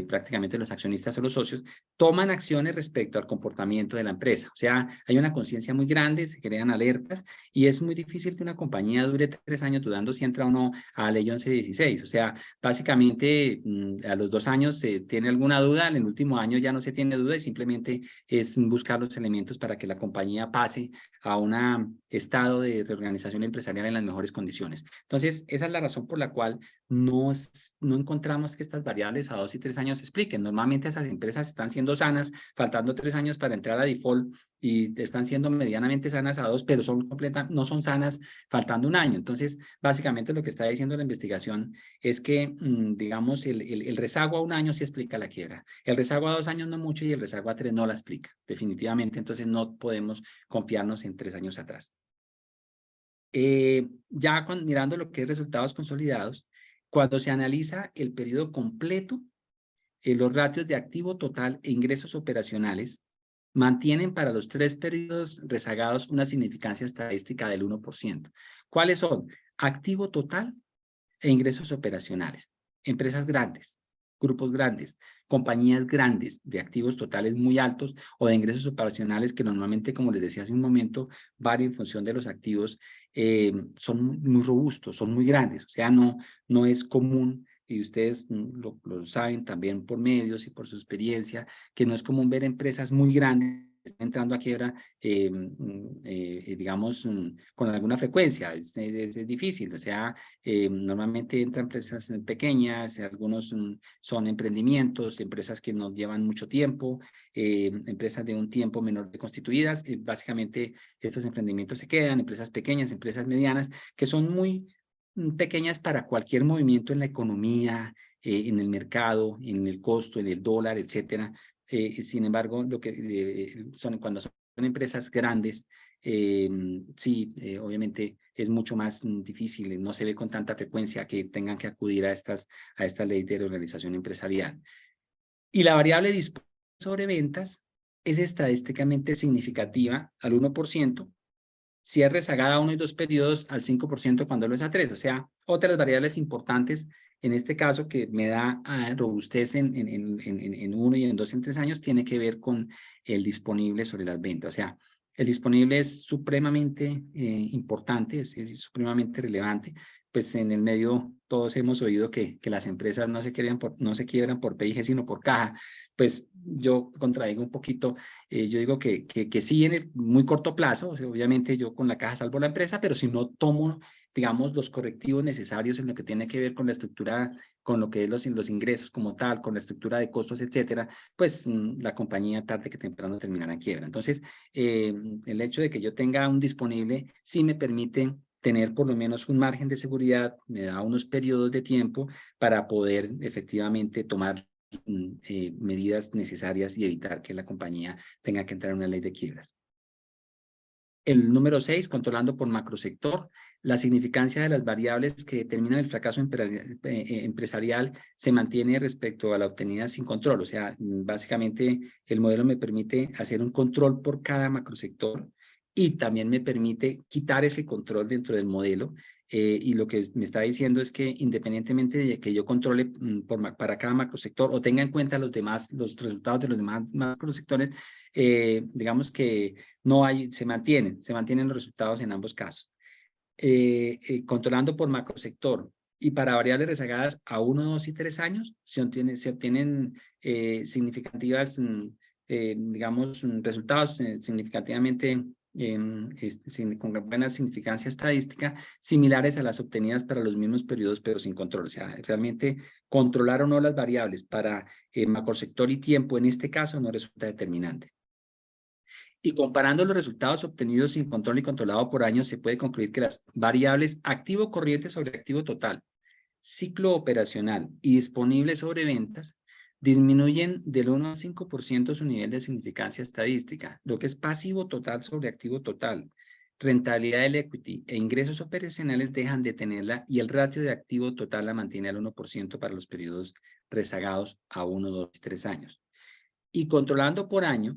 prácticamente los accionistas o los socios, toman acciones respecto al comportamiento de la empresa. O sea, hay una conciencia muy grande, se crean alertas y es muy difícil que una compañía dure 3 años dudando si entra o no a la ley 1116. O sea, básicamente a los 2 años se tiene alguna duda, en el último año ya no se tiene duda y simplemente es buscar los elementos para que la compañía pase a un estado de reorganización empresarial en las mejores condiciones. Entonces, esa es la razón por la cual no encontramos que estas variables a 2 y 3 años se expliquen. Normalmente esas empresas están siendo sanas, faltando 3 años para entrar a default y están siendo medianamente sanas a 2, pero no son sanas faltando 1 año. Entonces, básicamente lo que está diciendo la investigación es que, digamos, el rezago a 1 año sí explica la quiebra. El rezago a 2 años no mucho y el rezago a 3 no la explica. Definitivamente, entonces no podemos confiarnos en 3 años atrás. Mirando lo que es resultados consolidados, cuando se analiza el periodo completo, los ratios de activo total e ingresos operacionales mantienen para los 3 periodos rezagados una significancia estadística del 1%. ¿Cuáles son? Activo total e ingresos operacionales. Empresas grandes, grupos grandes, compañías grandes de activos totales muy altos o de ingresos operacionales que normalmente, como les decía hace un momento, varían en función de los activos, son muy robustos, son muy grandes. O sea, no es común, y ustedes lo saben también por medios y por su experiencia, que no es común ver empresas muy grandes entrando a quiebra, digamos, con alguna frecuencia. Es difícil, o sea, normalmente entran empresas pequeñas, algunos son emprendimientos, empresas que nos llevan mucho tiempo, empresas de un tiempo menor de constituidas. Básicamente, estos emprendimientos se quedan, empresas pequeñas, empresas medianas, que son muy pequeñas para cualquier movimiento en la economía, en el mercado, en el costo, en el dólar, etcétera. Sin embargo, cuando son empresas grandes, sí, obviamente es mucho más difícil, no se ve con tanta frecuencia que tengan que acudir a esta ley de reorganización empresarial. Y la variable disponible sobre ventas es estadísticamente significativa al 1%, si es rezagada a 1 y 2 periodos, al 5% cuando lo es a 3. O sea, otras variables importantes, en este caso, que me da robustez en 1 y en 2 y en 3 años, tiene que ver con el disponible sobre las ventas. O sea, el disponible es supremamente importante, es supremamente relevante. Pues en el medio todos hemos oído que las empresas no se quiebran por P&G, sino por caja. Pues yo contradigo un poquito. Yo digo que sí en el muy corto plazo, o sea, obviamente yo con la caja salvo la empresa, pero si no tomo, digamos, los correctivos necesarios en lo que tiene que ver con la estructura, con lo que es los ingresos como tal, con la estructura de costos, etcétera, pues la compañía tarde que temprano terminará en quiebra. Entonces, el hecho de que yo tenga un disponible sí me permite tener por lo menos un margen de seguridad, me da unos periodos de tiempo para poder efectivamente tomar medidas necesarias y evitar que la compañía tenga que entrar en una ley de quiebras. El número 6, controlando por macrosector, la significancia de las variables que determinan el fracaso empresarial se mantiene respecto a la obtenida sin control. O sea, básicamente el modelo me permite hacer un control por cada macrosector y también me permite quitar ese control dentro del modelo. Y lo que me está diciendo es que independientemente de que yo controle para cada macrosector o tenga en cuenta los resultados de los demás macrosectores, digamos que se mantienen los resultados en ambos casos. Controlando por macrosector y para variables rezagadas a 1, 2 y 3 años, se obtienen significativas, digamos, resultados significativamente con buena significancia estadística, similares a las obtenidas para los mismos periodos, pero sin control. O sea, realmente controlar o no las variables para macrosector y tiempo, en este caso, no resulta determinante. Y comparando los resultados obtenidos sin control y controlado por año, se puede concluir que las variables activo corriente sobre activo total, ciclo operacional y disponible sobre ventas disminuyen del 1 al 5% su nivel de significancia estadística, lo que es pasivo total sobre activo total. Rentabilidad del equity e ingresos operacionales dejan de tenerla y el ratio de activo total la mantiene al 1% para los periodos rezagados a 1, 2 y 3 años. Y controlando por año,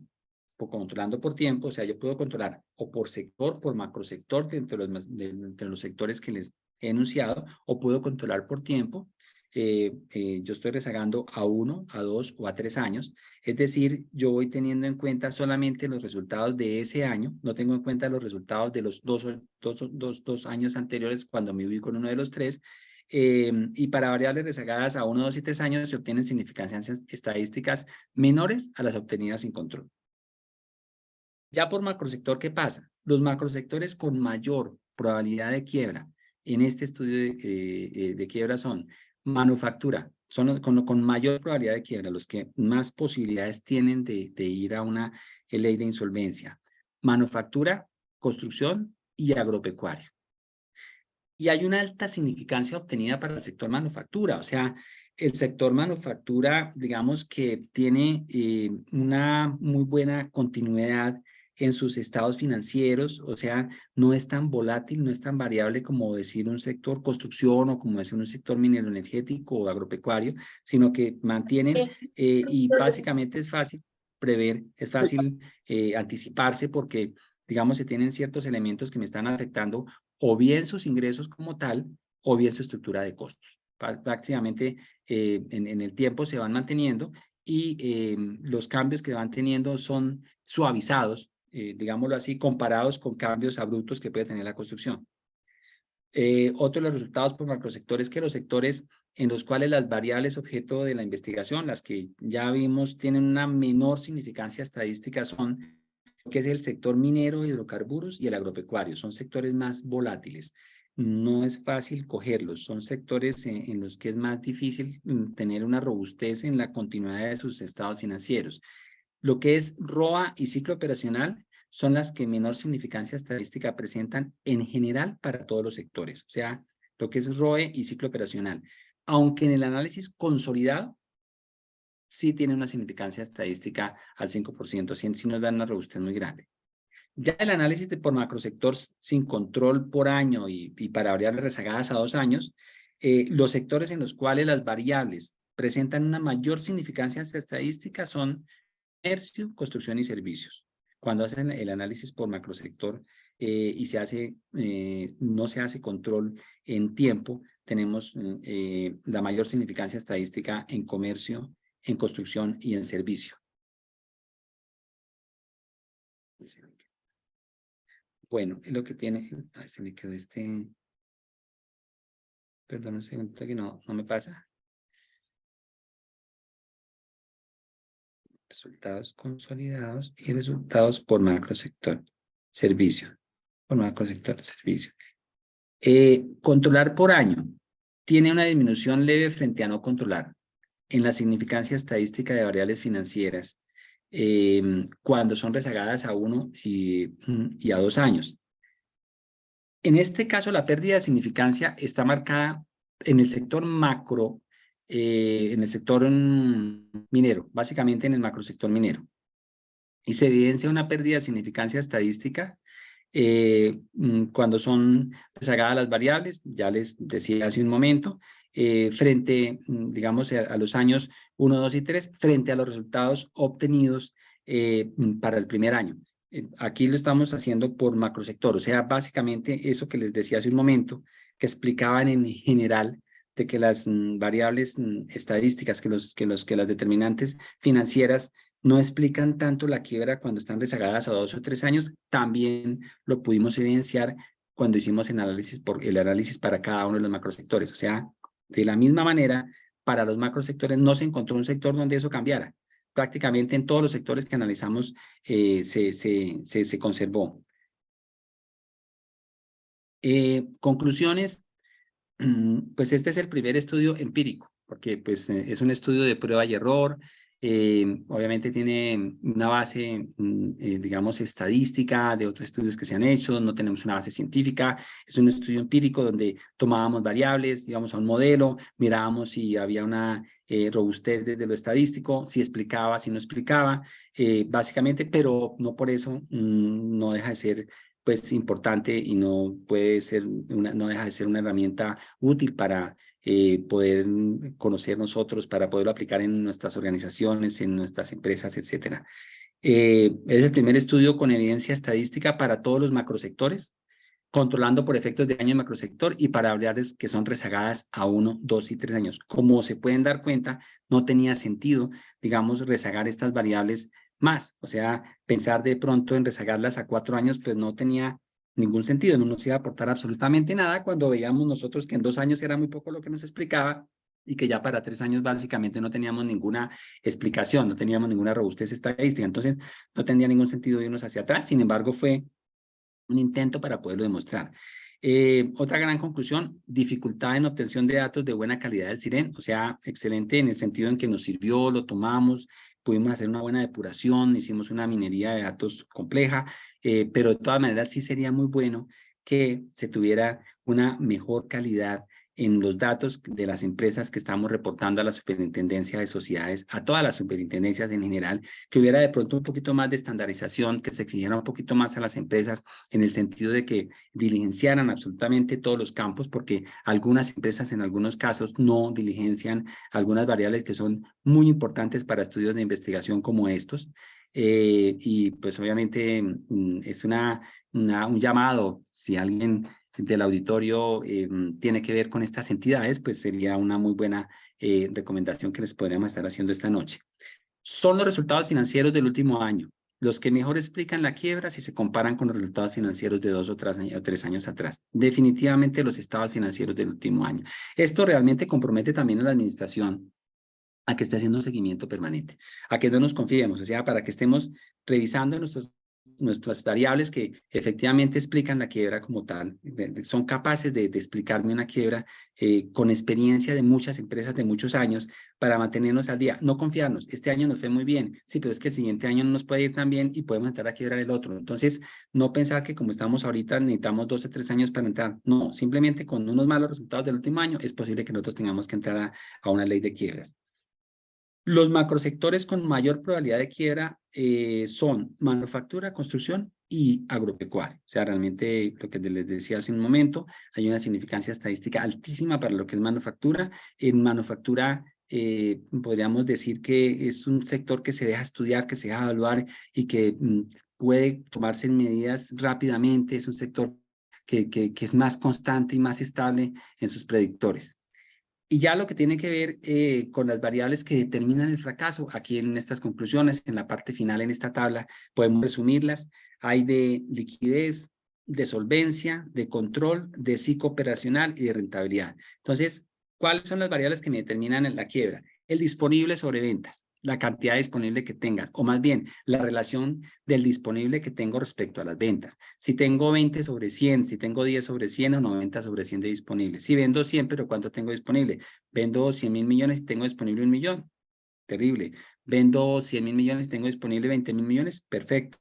o controlando por tiempo, o sea, yo puedo controlar o por sector, por macrosector, entre los sectores que les he enunciado, o puedo controlar por tiempo. Yo estoy rezagando a 1, a 2 o a 3 años. Es decir, yo voy teniendo en cuenta solamente los resultados de ese año, no tengo en cuenta los resultados de los dos años anteriores cuando me ubico en uno de los tres. Y para variables rezagadas a 1, 2 y 3 años se obtienen significancias estadísticas menores a las obtenidas sin control. Ya por macrosector, ¿qué pasa? Los macrosectores con mayor probabilidad de quiebra en este estudio de quiebra son manufactura, son con mayor probabilidad de quiebra, los que más posibilidades tienen de ir a una ley de insolvencia. Manufactura, construcción y agropecuario. Y hay una alta significancia obtenida para el sector manufactura, o sea, el sector manufactura, digamos que tiene una muy buena continuidad en sus estados financieros, o sea, no es tan volátil, no es tan variable como decir un sector construcción o como decir un sector minero energético o agropecuario, sino que mantienen y básicamente es fácil prever, es fácil anticiparse porque, digamos, se tienen ciertos elementos que me están afectando o bien sus ingresos como tal o bien su estructura de costos. Prácticamente en el tiempo se van manteniendo y los cambios que van teniendo son suavizados, digámoslo así, comparados con cambios abruptos que puede tener la construcción. Otro de los resultados por macrosectores es que los sectores en los cuales las variables objeto de la investigación, las que ya vimos, tienen una menor significancia estadística son que es el sector minero, hidrocarburos y el agropecuario. Son sectores más volátiles. No es fácil cogerlos. Son sectores en los que es más difícil tener una robustez en la continuidad de sus estados financieros. Lo que es ROA y ciclo operacional son las que menor significancia estadística presentan en general para todos los sectores. O sea, lo que es ROE y ciclo operacional. Aunque en el análisis consolidado sí tiene una significancia estadística al 5%, sí nos dan una robustez muy grande. Ya el análisis por macrosector sin control por año y para variables rezagadas a 2 años, los sectores en los cuales las variables presentan una mayor significancia estadística son comercio, construcción y servicios. Cuando hacen el análisis por macrosector y no se hace control en tiempo, tenemos la mayor significancia estadística en comercio, en construcción y en servicio. Bueno, lo que tiene... Ay, se me quedó Perdón un segundito que no me pasa. Resultados consolidados y resultados por macrosector. Servicio. Por macrosector, servicio. Controlar por año. Tiene una disminución leve frente a no controlar en la significancia estadística de variables financieras cuando son rezagadas a 1 y a 2 años. En este caso, la pérdida de significancia está marcada en el sector macro, en el sector minero, básicamente en el macrosector minero. Y se evidencia una pérdida de significancia estadística cuando son rezagadas las variables, ya les decía hace un momento, frente, digamos, a los años 1, 2 y 3, frente a los resultados obtenidos para el primer año. Aquí lo estamos haciendo por macrosector, o sea, básicamente eso que les decía hace un momento, que explicaban en general de que las variables estadísticas, que las determinantes financieras no explican tanto la quiebra cuando están rezagadas a 2 o 3 años, también lo pudimos evidenciar cuando hicimos el análisis para cada uno de los macrosectores. O sea, de la misma manera, para los macrosectores no se encontró un sector donde eso cambiara. Prácticamente en todos los sectores que analizamos se conservó. Conclusiones, pues este es el primer estudio empírico, porque pues, es un estudio de prueba y error. Obviamente tiene una base, digamos, estadística de otros estudios que se han hecho, no tenemos una base científica, es un estudio empírico donde tomábamos variables, íbamos a un modelo, mirábamos si había una robustez desde lo estadístico, si explicaba, si no explicaba, básicamente, pero no por eso no deja de ser pues importante y no deja de ser una herramienta útil para poder conocer nosotros, para poderlo aplicar en nuestras organizaciones, en nuestras empresas, etcétera. Es el primer estudio con evidencia estadística para todos los macrosectores, controlando por efectos de daño en macrosector y para variables que son rezagadas a 1, 2 y 3 años. Como se pueden dar cuenta, no tenía sentido, digamos, rezagar estas variables más. O sea, pensar de pronto en rezagarlas a 4 años, pues no tenía ningún sentido, no nos iba a aportar absolutamente nada cuando veíamos nosotros que en 2 años era muy poco lo que nos explicaba y que ya para 3 años básicamente no teníamos ninguna explicación, no teníamos ninguna robustez estadística. Entonces, no tendría ningún sentido irnos hacia atrás. Sin embargo, fue un intento para poderlo demostrar. Otra gran conclusión, dificultad en obtención de datos de buena calidad del SIREN, o sea, excelente en el sentido en que nos sirvió, lo tomamos, pudimos hacer una buena depuración, hicimos una minería de datos compleja, pero de todas maneras sí sería muy bueno que se tuviera una mejor calidad en los datos de las empresas que estamos reportando a la Superintendencia de Sociedades, a todas las superintendencias en general, que hubiera de pronto un poquito más de estandarización, que se exigiera un poquito más a las empresas en el sentido de que diligenciaran absolutamente todos los campos, porque algunas empresas en algunos casos no diligencian algunas variables que son muy importantes para estudios de investigación como estos. Y pues obviamente es un llamado, si alguien del auditorio tiene que ver con estas entidades, pues sería una muy buena recomendación que les podríamos estar haciendo esta noche. Son los resultados financieros del último año, los que mejor explican la quiebra si se comparan con los resultados financieros de 2 o 3 años atrás. Definitivamente los estados financieros del último año. Esto realmente compromete también a la administración a que esté haciendo un seguimiento permanente, a que no nos confiemos, o sea, para que estemos revisando nuestras variables que efectivamente explican la quiebra como tal, son capaces de explicarme una quiebra con experiencia de muchas empresas de muchos años para mantenernos al día, no confiarnos, este año nos fue muy bien, sí, pero es que el siguiente año no nos puede ir tan bien y podemos entrar a quiebrar el otro, entonces no pensar que como estamos ahorita necesitamos 2 o 3 años para entrar, no, simplemente con unos malos resultados del último año es posible que nosotros tengamos que entrar a una ley de quiebras. Los macrosectores con mayor probabilidad de quiebra son manufactura, construcción y agropecuaria. O sea, realmente lo que les decía hace un momento, hay una significancia estadística altísima para lo que es manufactura. En manufactura podríamos decir que es un sector que se deja estudiar, que se deja evaluar y que puede tomarse medidas rápidamente. Es un sector que es más constante y más estable en sus predictores. Y ya lo que tiene que ver con las variables que determinan el fracaso, aquí en estas conclusiones, en la parte final, en esta tabla, podemos resumirlas. Hay de liquidez, de solvencia, de control, de ciclo operacional y de rentabilidad. Entonces, ¿cuáles son las variables que me determinan la quiebra? El disponible sobre ventas, la cantidad disponible que tenga, o más bien, la relación del disponible que tengo respecto a las ventas. Si tengo 20 sobre 100, si tengo 10 sobre 100 o 90 sobre 100 de disponible. Si vendo 100, pero ¿cuánto tengo disponible? Vendo 100.000 millones y tengo disponible 1 millón. Terrible. Vendo 100.000 millones y tengo disponible 20.000 millones. Perfecto.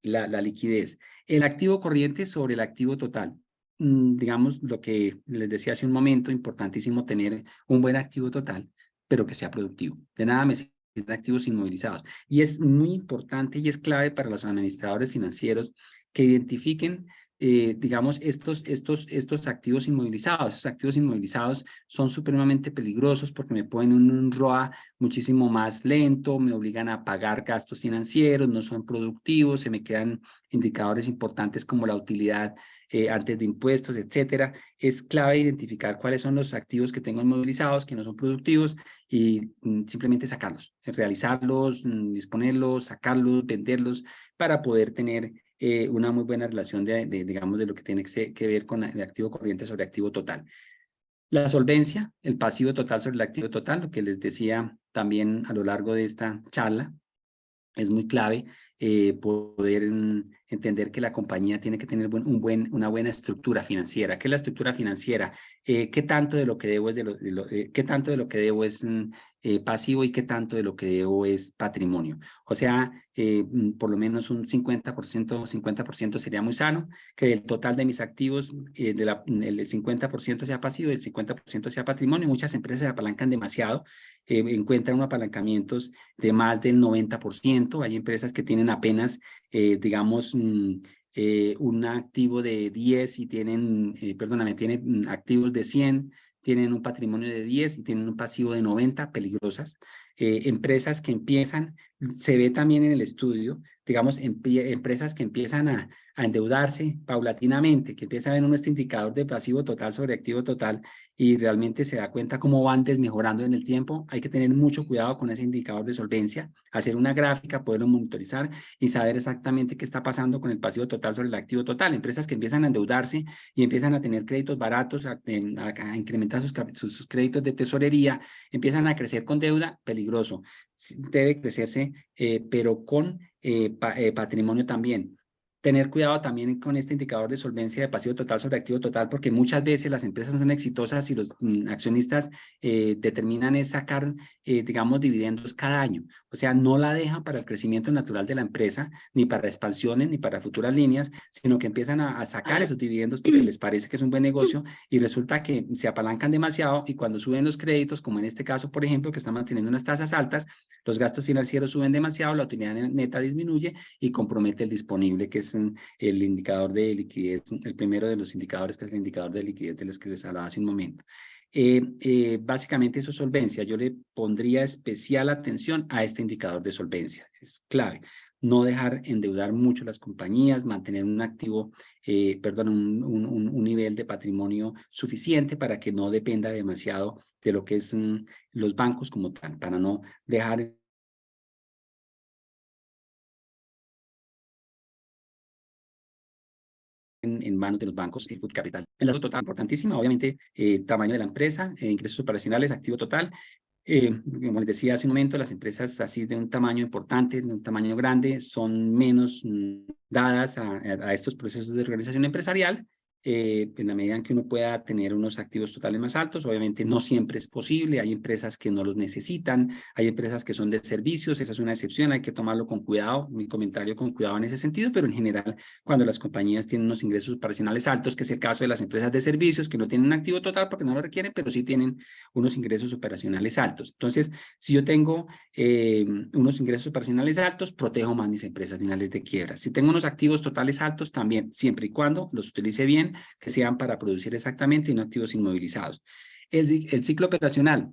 La liquidez. El activo corriente sobre el activo total. Digamos lo que les decía hace un momento, importantísimo tener un buen activo total, pero que sea productivo. De nada me sirven activos inmovilizados. Y es muy importante y es clave para los administradores financieros que identifiquen, digamos, estos activos inmovilizados. Estos activos inmovilizados son supremamente peligrosos porque me ponen un ROA muchísimo más lento, me obligan a pagar gastos financieros, no son productivos, se me quedan indicadores importantes como la utilidad antes de impuestos, etcétera. Es clave identificar cuáles son los activos que tengo inmovilizados, que no son productivos, y simplemente sacarlos, realizarlos, disponerlos, sacarlos, venderlos, para poder tener una muy buena relación digamos, de lo que tiene que ver con el activo corriente sobre activo total. La solvencia, el pasivo total sobre el activo total, lo que les decía también a lo largo de esta charla, es muy clave poder entender que la compañía tiene que tener una buena estructura financiera. ¿Qué es la estructura financiera? ¿Qué tanto de lo que debo es qué tanto de lo que debo es pasivo y qué tanto de lo que debo es patrimonio? O sea, por lo menos un 50% sería muy sano, que del total de mis activos el 50% sea pasivo y el 50% sea patrimonio. Muchas empresas se apalancan demasiado, encuentran apalancamientos de más del 90%. Hay empresas que tienen apenas, digamos, un activo de 10 y tienen, tienen activos de 100, tienen un patrimonio de 10 y tienen un pasivo de 90, peligrosas. Empresas que empiezan, se ve también en el estudio, digamos, empresas que empiezan a endeudarse paulatinamente, que empieza a ver este indicador de pasivo total sobre activo total y realmente se da cuenta cómo van desmejorando en el tiempo. Hay que tener mucho cuidado con ese indicador de solvencia, hacer una gráfica, poderlo monitorizar y saber exactamente qué está pasando con el pasivo total sobre el activo total. Empresas que empiezan a endeudarse y empiezan a tener créditos baratos, a incrementar sus créditos de tesorería, empiezan a crecer con deuda, peligroso. Debe crecerse, pero con patrimonio también. Tener cuidado también con este indicador de solvencia de pasivo total sobre activo total, porque muchas veces las empresas son exitosas y los accionistas determinan es sacar, digamos, dividendos cada año. O sea, no la dejan para el crecimiento natural de la empresa, ni para expansiones, ni para futuras líneas, sino que empiezan a sacar esos dividendos porque les parece que es un buen negocio y resulta que se apalancan demasiado y cuando suben los créditos, como en este caso, por ejemplo, que están manteniendo unas tasas altas, los gastos financieros suben demasiado, la utilidad neta disminuye y compromete el disponible, que es el indicador de liquidez, el primero de los indicadores, que es el indicador de liquidez de los que les hablaba hace un momento. Básicamente eso es solvencia. Yo le pondría especial atención a este indicador de solvencia. Es clave. No dejar endeudar mucho las compañías, mantener un activo, un nivel de patrimonio suficiente para que no dependa demasiado de lo que es los bancos como tal, para no dejar en manos de los bancos el food capital. El dato total, importantísima, obviamente, tamaño de la empresa, ingresos operacionales, activo total. Como les decía hace un momento, las empresas así de un tamaño importante, de un tamaño grande, son menos dadas a estos procesos de organización empresarial. En la medida en que uno pueda tener unos activos totales más altos, obviamente no siempre es posible, hay empresas que no los necesitan, hay empresas que son de servicios, esa es una excepción, hay que tomarlo con cuidado, mi comentario con cuidado en ese sentido, pero en general cuando las compañías tienen unos ingresos operacionales altos, que es el caso de las empresas de servicios, que no tienen un activo total porque no lo requieren, pero sí tienen unos ingresos operacionales altos. Entonces, si yo tengo unos ingresos operacionales altos, protejo más mis empresas finales de quiebra. Si tengo unos activos totales altos, también, siempre y cuando los utilice bien, que sean para producir exactamente y no activos inmovilizados. El ciclo operacional.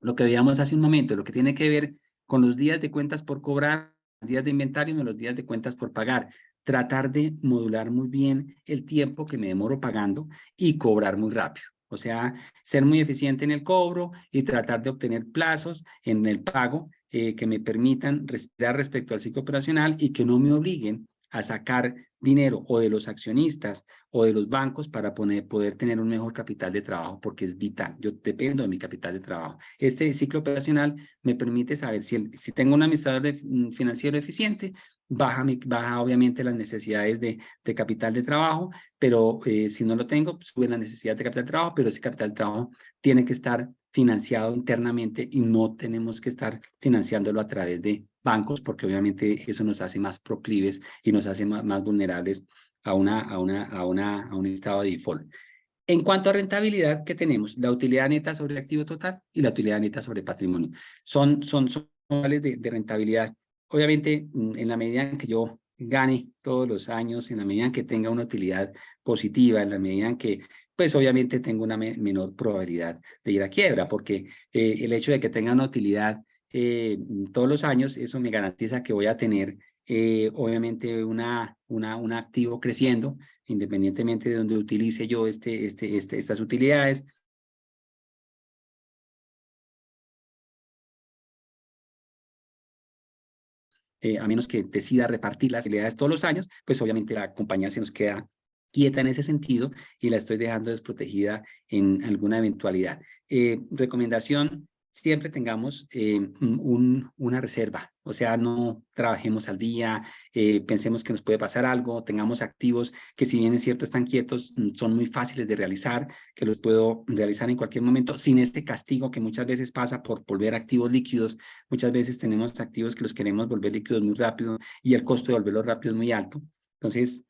lo que veíamos hace un momento, lo que tiene que ver con los días de cuentas por cobrar, días de inventario y los días de cuentas por pagar. Tratar de modular muy bien el tiempo que me demoro pagando y cobrar muy rápido. O sea, ser muy eficiente en el cobro y tratar de obtener plazos en el pago que me permitan respirar respecto al ciclo operacional y que no me obliguen a sacar dinero o de los accionistas o de los bancos para poder tener un mejor capital de trabajo, porque es vital. Yo dependo de mi capital de trabajo. Este ciclo operacional me permite saber si tengo un administrador financiero eficiente, baja obviamente las necesidades de capital de trabajo, pero si no lo tengo, sube la necesidad de capital de trabajo, pero ese capital de trabajo tiene que estar financiado internamente y no tenemos que estar financiándolo a través de bancos, porque obviamente eso nos hace más proclives y nos hace más vulnerables a un estado de default. En cuanto a rentabilidad, ¿qué tenemos? La utilidad neta sobre activo total y la utilidad neta sobre patrimonio. Son niveles de rentabilidad. Obviamente, en la medida en que yo gane todos los años, en la medida en que tenga una utilidad positiva, en la medida en que, pues obviamente tengo una menor probabilidad de ir a quiebra, porque el hecho de que tenga una utilidad todos los años, eso me garantiza que voy a tener obviamente un activo creciendo, independientemente de donde utilice yo estas utilidades. A menos que decida repartir las utilidades todos los años, pues obviamente la compañía se nos queda quieta en ese sentido y la estoy dejando desprotegida en alguna eventualidad. Recomendación, siempre tengamos una reserva, o sea, no trabajemos al día, pensemos que nos puede pasar algo, tengamos activos que si bien es cierto están quietos, son muy fáciles de realizar, que los puedo realizar en cualquier momento, sin este castigo que muchas veces pasa por volver activos líquidos. Muchas veces tenemos activos que los queremos volver líquidos muy rápido y el costo de volverlos rápido es muy alto. Entonces,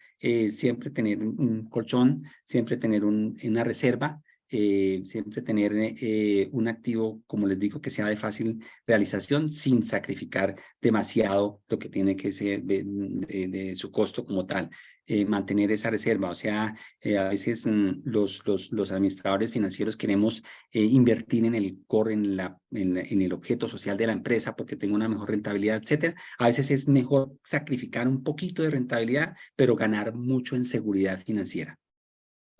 siempre tener un colchón, siempre tener una reserva, siempre tener un activo, como les digo, que sea de fácil realización sin sacrificar demasiado lo que tiene que ser de su costo como tal. Mantener esa reserva, o sea, a veces los administradores financieros queremos invertir en el core, en el objeto social de la empresa porque tengo una mejor rentabilidad, etcétera. A veces es mejor sacrificar un poquito de rentabilidad, pero ganar mucho en seguridad financiera.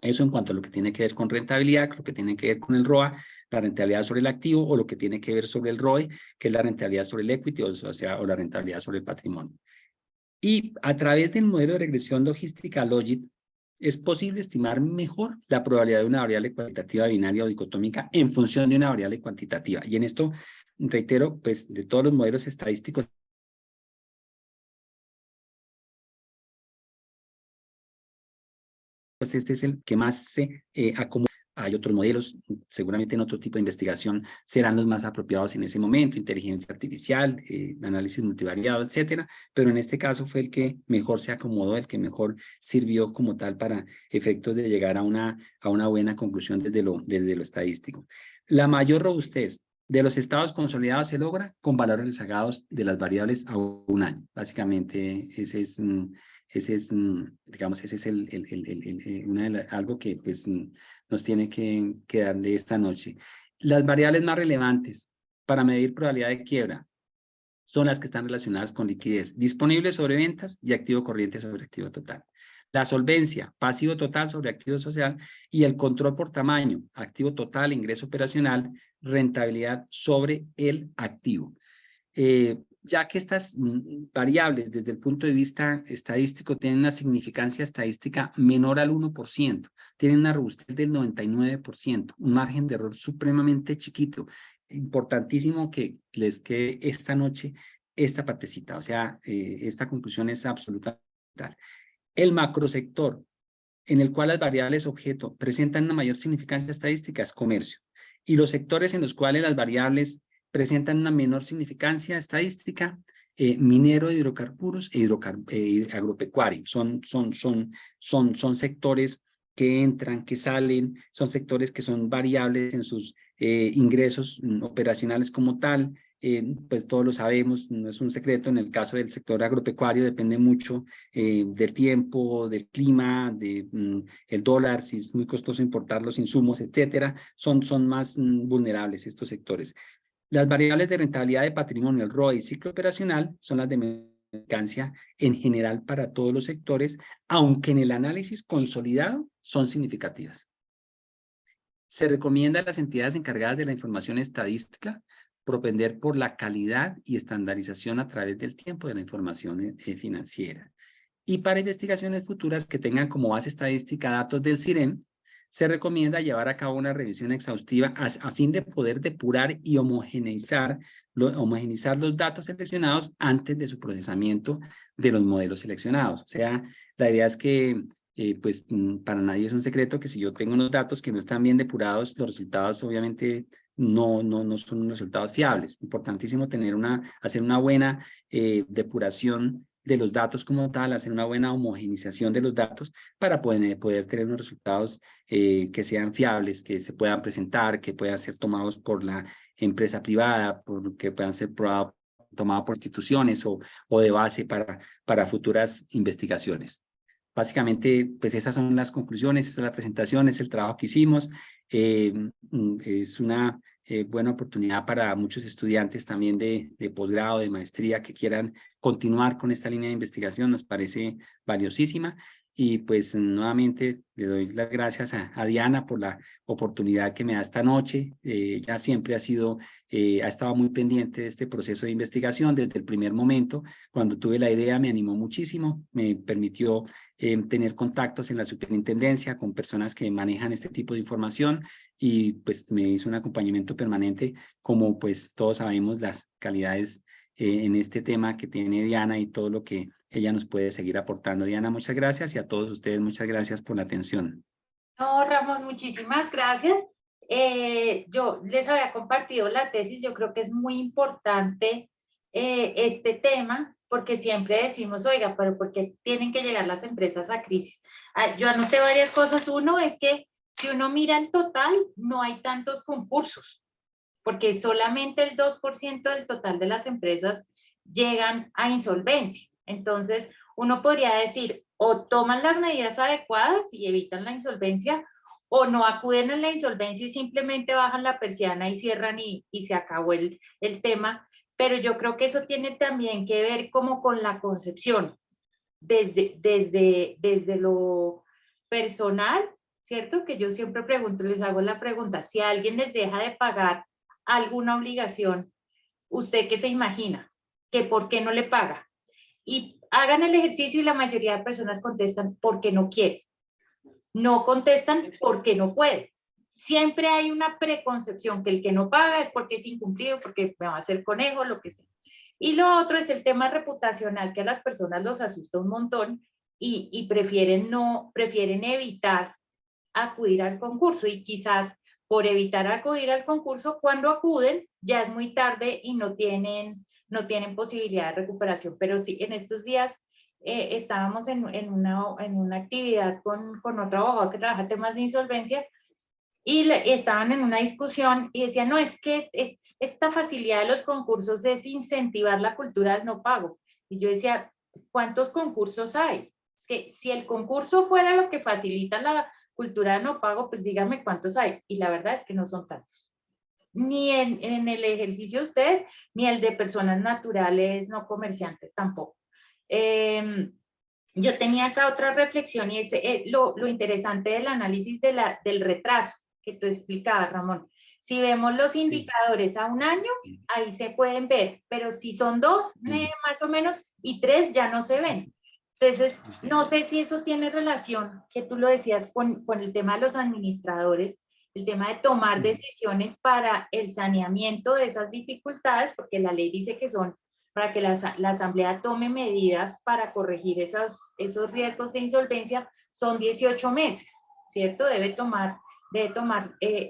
Eso en cuanto a lo que tiene que ver con rentabilidad, lo que tiene que ver con el ROA, la rentabilidad sobre el activo, o lo que tiene que ver sobre el ROE, que es la rentabilidad sobre el equity, o la rentabilidad sobre el patrimonio. Y a través del modelo de regresión logística Logit, es posible estimar mejor la probabilidad de una variable cualitativa binaria o dicotómica en función de una variable cuantitativa. Y en esto, reitero, pues de todos los modelos estadísticos, pues este es el que más se acomoda. Hay otros modelos, seguramente en otro tipo de investigación serán los más apropiados en ese momento, inteligencia artificial, análisis multivariado, etcétera, pero en este caso fue el que mejor se acomodó, el que mejor sirvió como tal para efectos de llegar a una buena conclusión desde lo estadístico. La mayor robustez de los estados consolidados se logra con valores rezagados de las variables a un año. Básicamente, digamos, ese es algo que pues nos tiene que dar de esta noche. Las variables más relevantes para medir probabilidad de quiebra son las que están relacionadas con liquidez, disponible sobre ventas y activo corriente sobre activo total. La solvencia, pasivo total sobre activo social y el control por tamaño, activo total, ingreso operacional, rentabilidad sobre el activo. Ya que estas variables desde el punto de vista estadístico tienen una significancia estadística menor al 1%, tienen una robustez del 99%, un margen de error supremamente chiquito. Importantísimo que les quede esta noche esta partecita, o sea, esta conclusión es absoluta. El macrosector en el cual las variables objeto presentan una mayor significancia estadística es comercio, y los sectores en los cuales las variables presentan una menor significancia estadística, minero de hidrocarburos agropecuario. Son sectores que entran, que salen, son sectores que son variables en sus ingresos operacionales como tal, pues todos lo sabemos, no es un secreto, en el caso del sector agropecuario depende mucho del tiempo, del clima, el dólar, si es muy costoso importar los insumos, etcétera, son más vulnerables estos sectores. Las variables de rentabilidad de patrimonio, el ROE y ciclo operacional son las de mercancía en general para todos los sectores, aunque en el análisis consolidado son significativas. Se recomienda a las entidades encargadas de la información estadística propender por la calidad y estandarización a través del tiempo de la información financiera. Y para investigaciones futuras que tengan como base estadística datos del CIREN, se recomienda llevar a cabo una revisión exhaustiva a fin de poder depurar y homogeneizar los datos seleccionados antes de su procesamiento de los modelos seleccionados. O sea, la idea es que pues para nadie es un secreto que si yo tengo unos datos que no están bien depurados, los resultados obviamente no son resultados fiables. Importantísimo hacer una buena depuración de los datos como tal, hacer una buena homogenización de los datos para poder tener unos resultados que sean fiables, que se puedan presentar, que puedan ser tomados por la empresa privada, que puedan ser tomados por instituciones o de base para futuras investigaciones. Básicamente, pues esas son las conclusiones, esa es la presentación, es el trabajo que hicimos. Es una buena oportunidad para muchos estudiantes también de posgrado, de maestría que quieran continuar con esta línea de investigación, nos parece valiosísima. Y pues nuevamente le doy las gracias a Diana por la oportunidad que me da esta noche. Ella siempre ha estado muy pendiente de este proceso de investigación desde el primer momento. Cuando tuve la idea me animó muchísimo, me permitió tener contactos en la superintendencia con personas que manejan este tipo de información y pues me hizo un acompañamiento permanente, como pues todos sabemos las calidades en este tema que tiene Diana y todo lo que ella nos puede seguir aportando. Diana, muchas gracias y a todos ustedes muchas gracias por la atención. No, Ramón, muchísimas gracias. Yo les había compartido la tesis, yo creo que es muy importante este tema, porque siempre decimos, oiga, pero ¿por qué tienen que llegar las empresas a crisis? Yo anoté varias cosas. Uno es que si uno mira el total, no hay tantos concursos, porque solamente el 2% del total de las empresas llegan a insolvencia. Entonces, uno podría decir, o toman las medidas adecuadas y evitan la insolvencia, o no acuden a la insolvencia y simplemente bajan la persiana y cierran y se acabó el tema. Pero yo creo que eso tiene también que ver como con la concepción, desde lo personal, ¿cierto? Que yo siempre pregunto, les hago la pregunta, si alguien les deja de pagar alguna obligación, ¿usted qué se imagina? ¿Que por qué no le paga? Y hagan el ejercicio y la mayoría de personas contestan porque no quiere. No contestan porque no puede. Siempre hay una preconcepción que el que no paga es porque es incumplido, porque me va a hacer conejo, lo que sea. Y lo otro es el tema reputacional, que a las personas los asusta un montón y prefieren evitar acudir al concurso, y quizás por evitar acudir al concurso, cuando acuden ya es muy tarde y no tienen posibilidad de recuperación. Pero sí, en estos días estábamos en una actividad con otro abogado que trabaja temas de insolvencia y estaban en una discusión y decían, no, es que esta facilidad de los concursos es incentivar la cultura del no pago. Y yo decía, ¿cuántos concursos hay? Es que si el concurso fuera lo que facilita la cultura del no pago, pues díganme cuántos hay. Y la verdad es que no son tantos. Ni en el ejercicio de ustedes, ni el de personas naturales no comerciantes tampoco. Yo tenía acá otra reflexión y es lo interesante del análisis del retraso que tú explicabas, Ramón. Si vemos los indicadores a un año, ahí se pueden ver, pero si son 2, más o menos, y 3 ya no se ven. Entonces, no sé si eso tiene relación, que tú lo decías, con el tema de los administradores, el tema de tomar decisiones para el saneamiento de esas dificultades, porque la ley dice que son para que la asamblea tome medidas para corregir esos riesgos de insolvencia, son 18 meses, ¿cierto? Debe tomar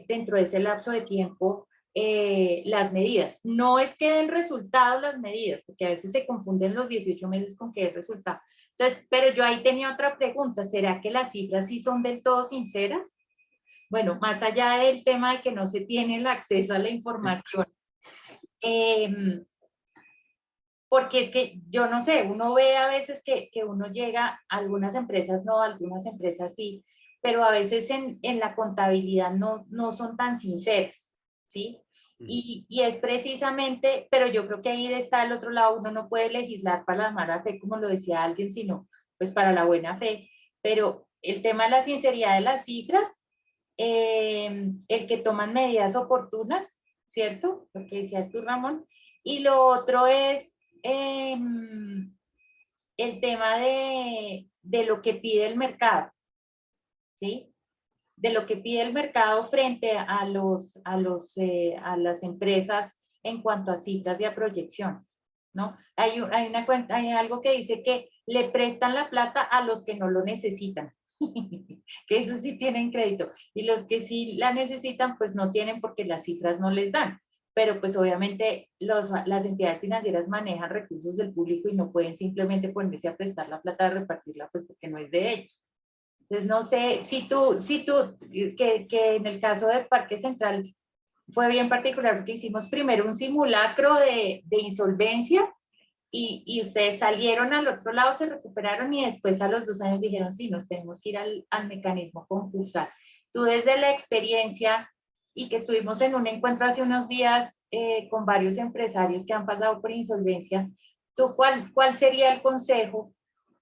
dentro de ese lapso de tiempo las medidas. No es que den resultados las medidas, porque a veces se confunden los 18 meses con que den resultado. Entonces, pero yo ahí tenía otra pregunta, ¿será que las cifras sí son del todo sinceras? Bueno, más allá del tema de que no se tiene el acceso a la información, Porque es que yo no sé, uno ve a veces que uno llega, a algunas empresas no, a algunas empresas sí, pero a veces en la contabilidad no son tan sinceras, ¿sí? Y es precisamente, pero yo creo que ahí está el otro lado, uno no puede legislar para la mala fe, como lo decía alguien, sino pues para la buena fe, pero el tema de la sinceridad de las cifras, el que toman medidas oportunas, ¿cierto? Lo que decías tú, Ramón, y lo otro es el tema de lo que pide el mercado, ¿sí? De lo que pide el mercado frente a las empresas en cuanto a citas y a proyecciones, ¿no? Hay algo que dice que le prestan la plata a los que no lo necesitan, que eso sí tienen crédito, y los que sí la necesitan, pues no tienen porque las cifras no les dan. Pero pues obviamente las entidades financieras manejan recursos del público y no pueden simplemente ponerse a prestar la plata, a repartirla, pues porque no es de ellos. Entonces, no sé si tú que en el caso de Parque Central fue bien particular porque hicimos primero un simulacro de insolvencia y ustedes salieron al otro lado, se recuperaron y después a los 2 años dijeron, sí, nos tenemos que ir al mecanismo concursal. Tú desde la experiencia y que estuvimos en un encuentro hace unos días con varios empresarios que han pasado por insolvencia, ¿tú cuál sería el consejo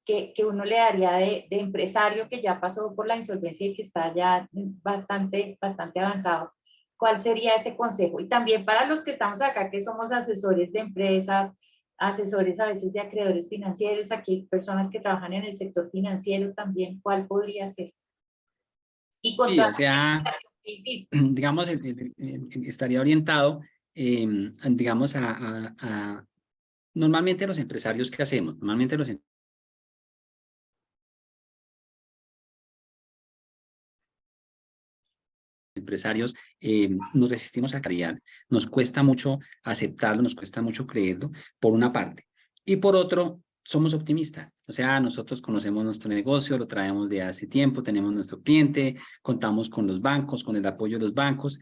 que uno le daría de empresario que ya pasó por la insolvencia y que está ya bastante avanzado? ¿Cuál sería ese consejo? Y también para los que estamos acá, que somos asesores de empresas, asesores a veces de acreedores financieros, aquí hay personas que trabajan en el sector financiero también, ¿cuál podría ser? Y con Sí, toda o la sea, investigación que hiciste. digamos, estaría orientado, digamos, normalmente los empresarios, ¿qué hacemos? Normalmente los empresarios nos resistimos a calidad, nos cuesta mucho aceptarlo, nos cuesta mucho creerlo, por una parte. Y por otro, somos optimistas, o sea, nosotros conocemos nuestro negocio, lo traemos de hace tiempo, tenemos nuestro cliente, contamos con los bancos, con el apoyo de los bancos.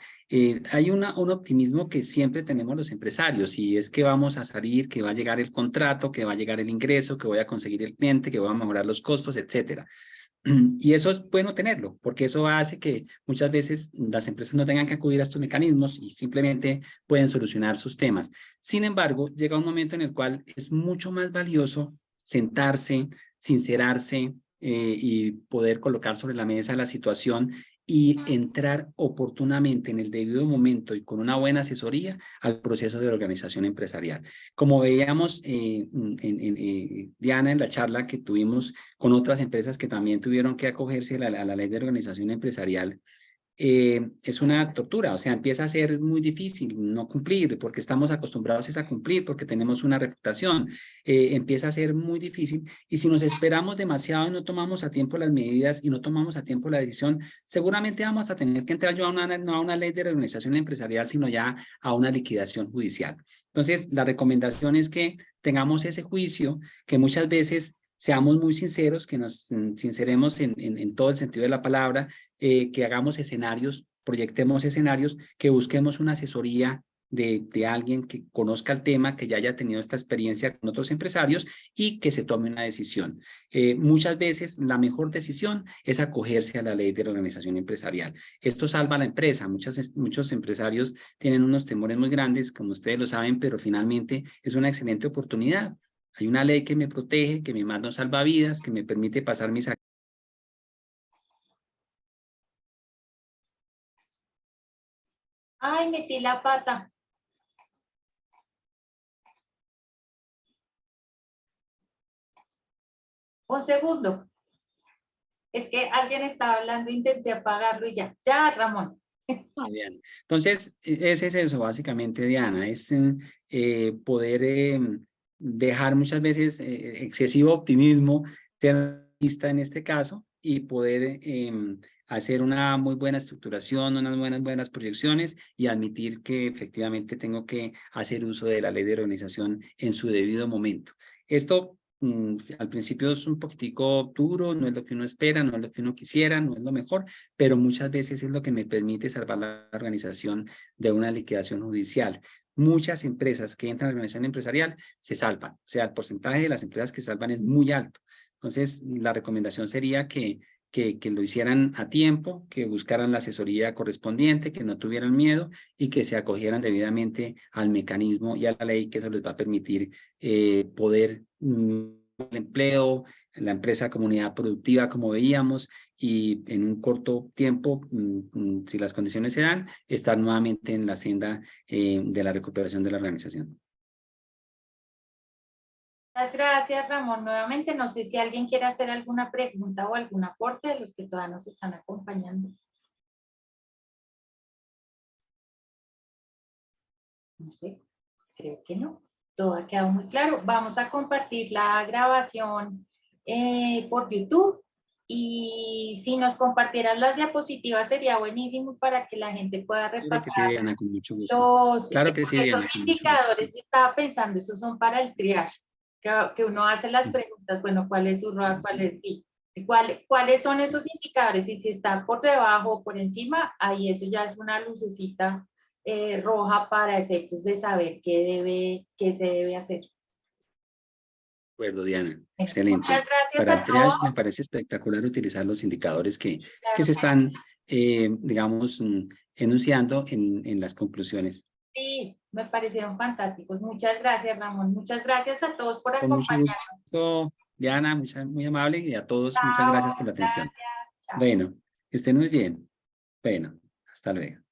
Hay un optimismo que siempre tenemos los empresarios y es que vamos a salir, que va a llegar el contrato, que va a llegar el ingreso, que voy a conseguir el cliente, que voy a mejorar los costos, etcétera. Y eso es bueno tenerlo, porque eso hace que muchas veces las empresas no tengan que acudir a estos mecanismos y simplemente pueden solucionar sus temas. Sin embargo, llega un momento en el cual es mucho más valioso sentarse, sincerarse y poder colocar sobre la mesa la situación y entrar oportunamente en el debido momento y con una buena asesoría al proceso de organización empresarial. Como veíamos, Diana, en la charla que tuvimos con otras empresas que también tuvieron que acogerse a la ley de organización empresarial, es una tortura, o sea, empieza a ser muy difícil no cumplir porque estamos acostumbrados a cumplir, porque tenemos una reputación, empieza a ser muy difícil y si nos esperamos demasiado y no tomamos a tiempo las medidas y no tomamos a tiempo la decisión, seguramente vamos a tener que entrar no a una ley de organización empresarial, sino ya a una liquidación judicial. Entonces, la recomendación es que tengamos ese juicio, que muchas veces seamos muy sinceros, que nos sinceremos en todo el sentido de la palabra, que hagamos escenarios, proyectemos escenarios, que busquemos una asesoría de alguien que conozca el tema, que ya haya tenido esta experiencia con otros empresarios y que se tome una decisión. Muchas veces la mejor decisión es acogerse a la ley de la organización empresarial. Esto salva a la empresa. Muchos empresarios tienen unos temores muy grandes, como ustedes lo saben, pero finalmente es una excelente oportunidad. Hay una ley que me protege, que me manda un salvavidas, que me permite pasar mis acciones. Ay, metí la pata. Un segundo. Es que alguien estaba hablando, intenté apagarlo y ya. Ya, Ramón. Bien. Entonces, ese es eso, básicamente, Diana, es poder dejar muchas veces excesivo optimismo, ser realista en este caso, y poder hacer una muy buena estructuración, unas buenas proyecciones y admitir que efectivamente tengo que hacer uso de la ley de organización en su debido momento. Esto al principio es un poquitico duro, no es lo que uno espera, no es lo que uno quisiera, no es lo mejor, pero muchas veces es lo que me permite salvar la organización de una liquidación judicial. muchas empresas que entran a la organización empresarial se salvan. O sea, el porcentaje de las empresas que salvan es muy alto. Entonces, la recomendación sería que lo hicieran a tiempo, que buscaran la asesoría correspondiente, que no tuvieran miedo y que se acogieran debidamente al mecanismo y a la ley, que eso les va a permitir poder el empleo, la empresa comunidad productiva, como veíamos, y en un corto tiempo, si las condiciones se dan, estar nuevamente en la senda de la recuperación de la organización. Muchas gracias, Ramón. Nuevamente, no sé si alguien quiere hacer alguna pregunta o algún aporte de los que todavía nos están acompañando. No sé, creo que no. Todo ha quedado muy claro. Vamos a compartir la grabación por YouTube. Y si nos compartieran las diapositivas sería buenísimo para que la gente pueda repasar. Claro que sí, Diana, con mucho gusto. Claro que sí, Diana, Los indicadores, yo estaba pensando, esos son para el triage, que uno hace las preguntas, bueno, ¿cuál es su ROA? ¿Cuál es sí? ¿Cuáles son esos indicadores? Y si está por debajo o por encima, ahí eso ya es una lucecita roja para efectos de saber qué se debe hacer. De acuerdo, Diana. Excelente. Muchas gracias Para a el triage todos. me parece espectacular utilizar los indicadores que se están, digamos, enunciando en las conclusiones. Sí, me parecieron fantásticos. Muchas gracias, Ramón. Muchas gracias a todos por Con mucho acompañarnos. gusto, Diana, muy amable, y a todos muchas Chao, gracias por la atención. gracias. Chao. Bueno, que estén muy bien. Bueno, hasta luego.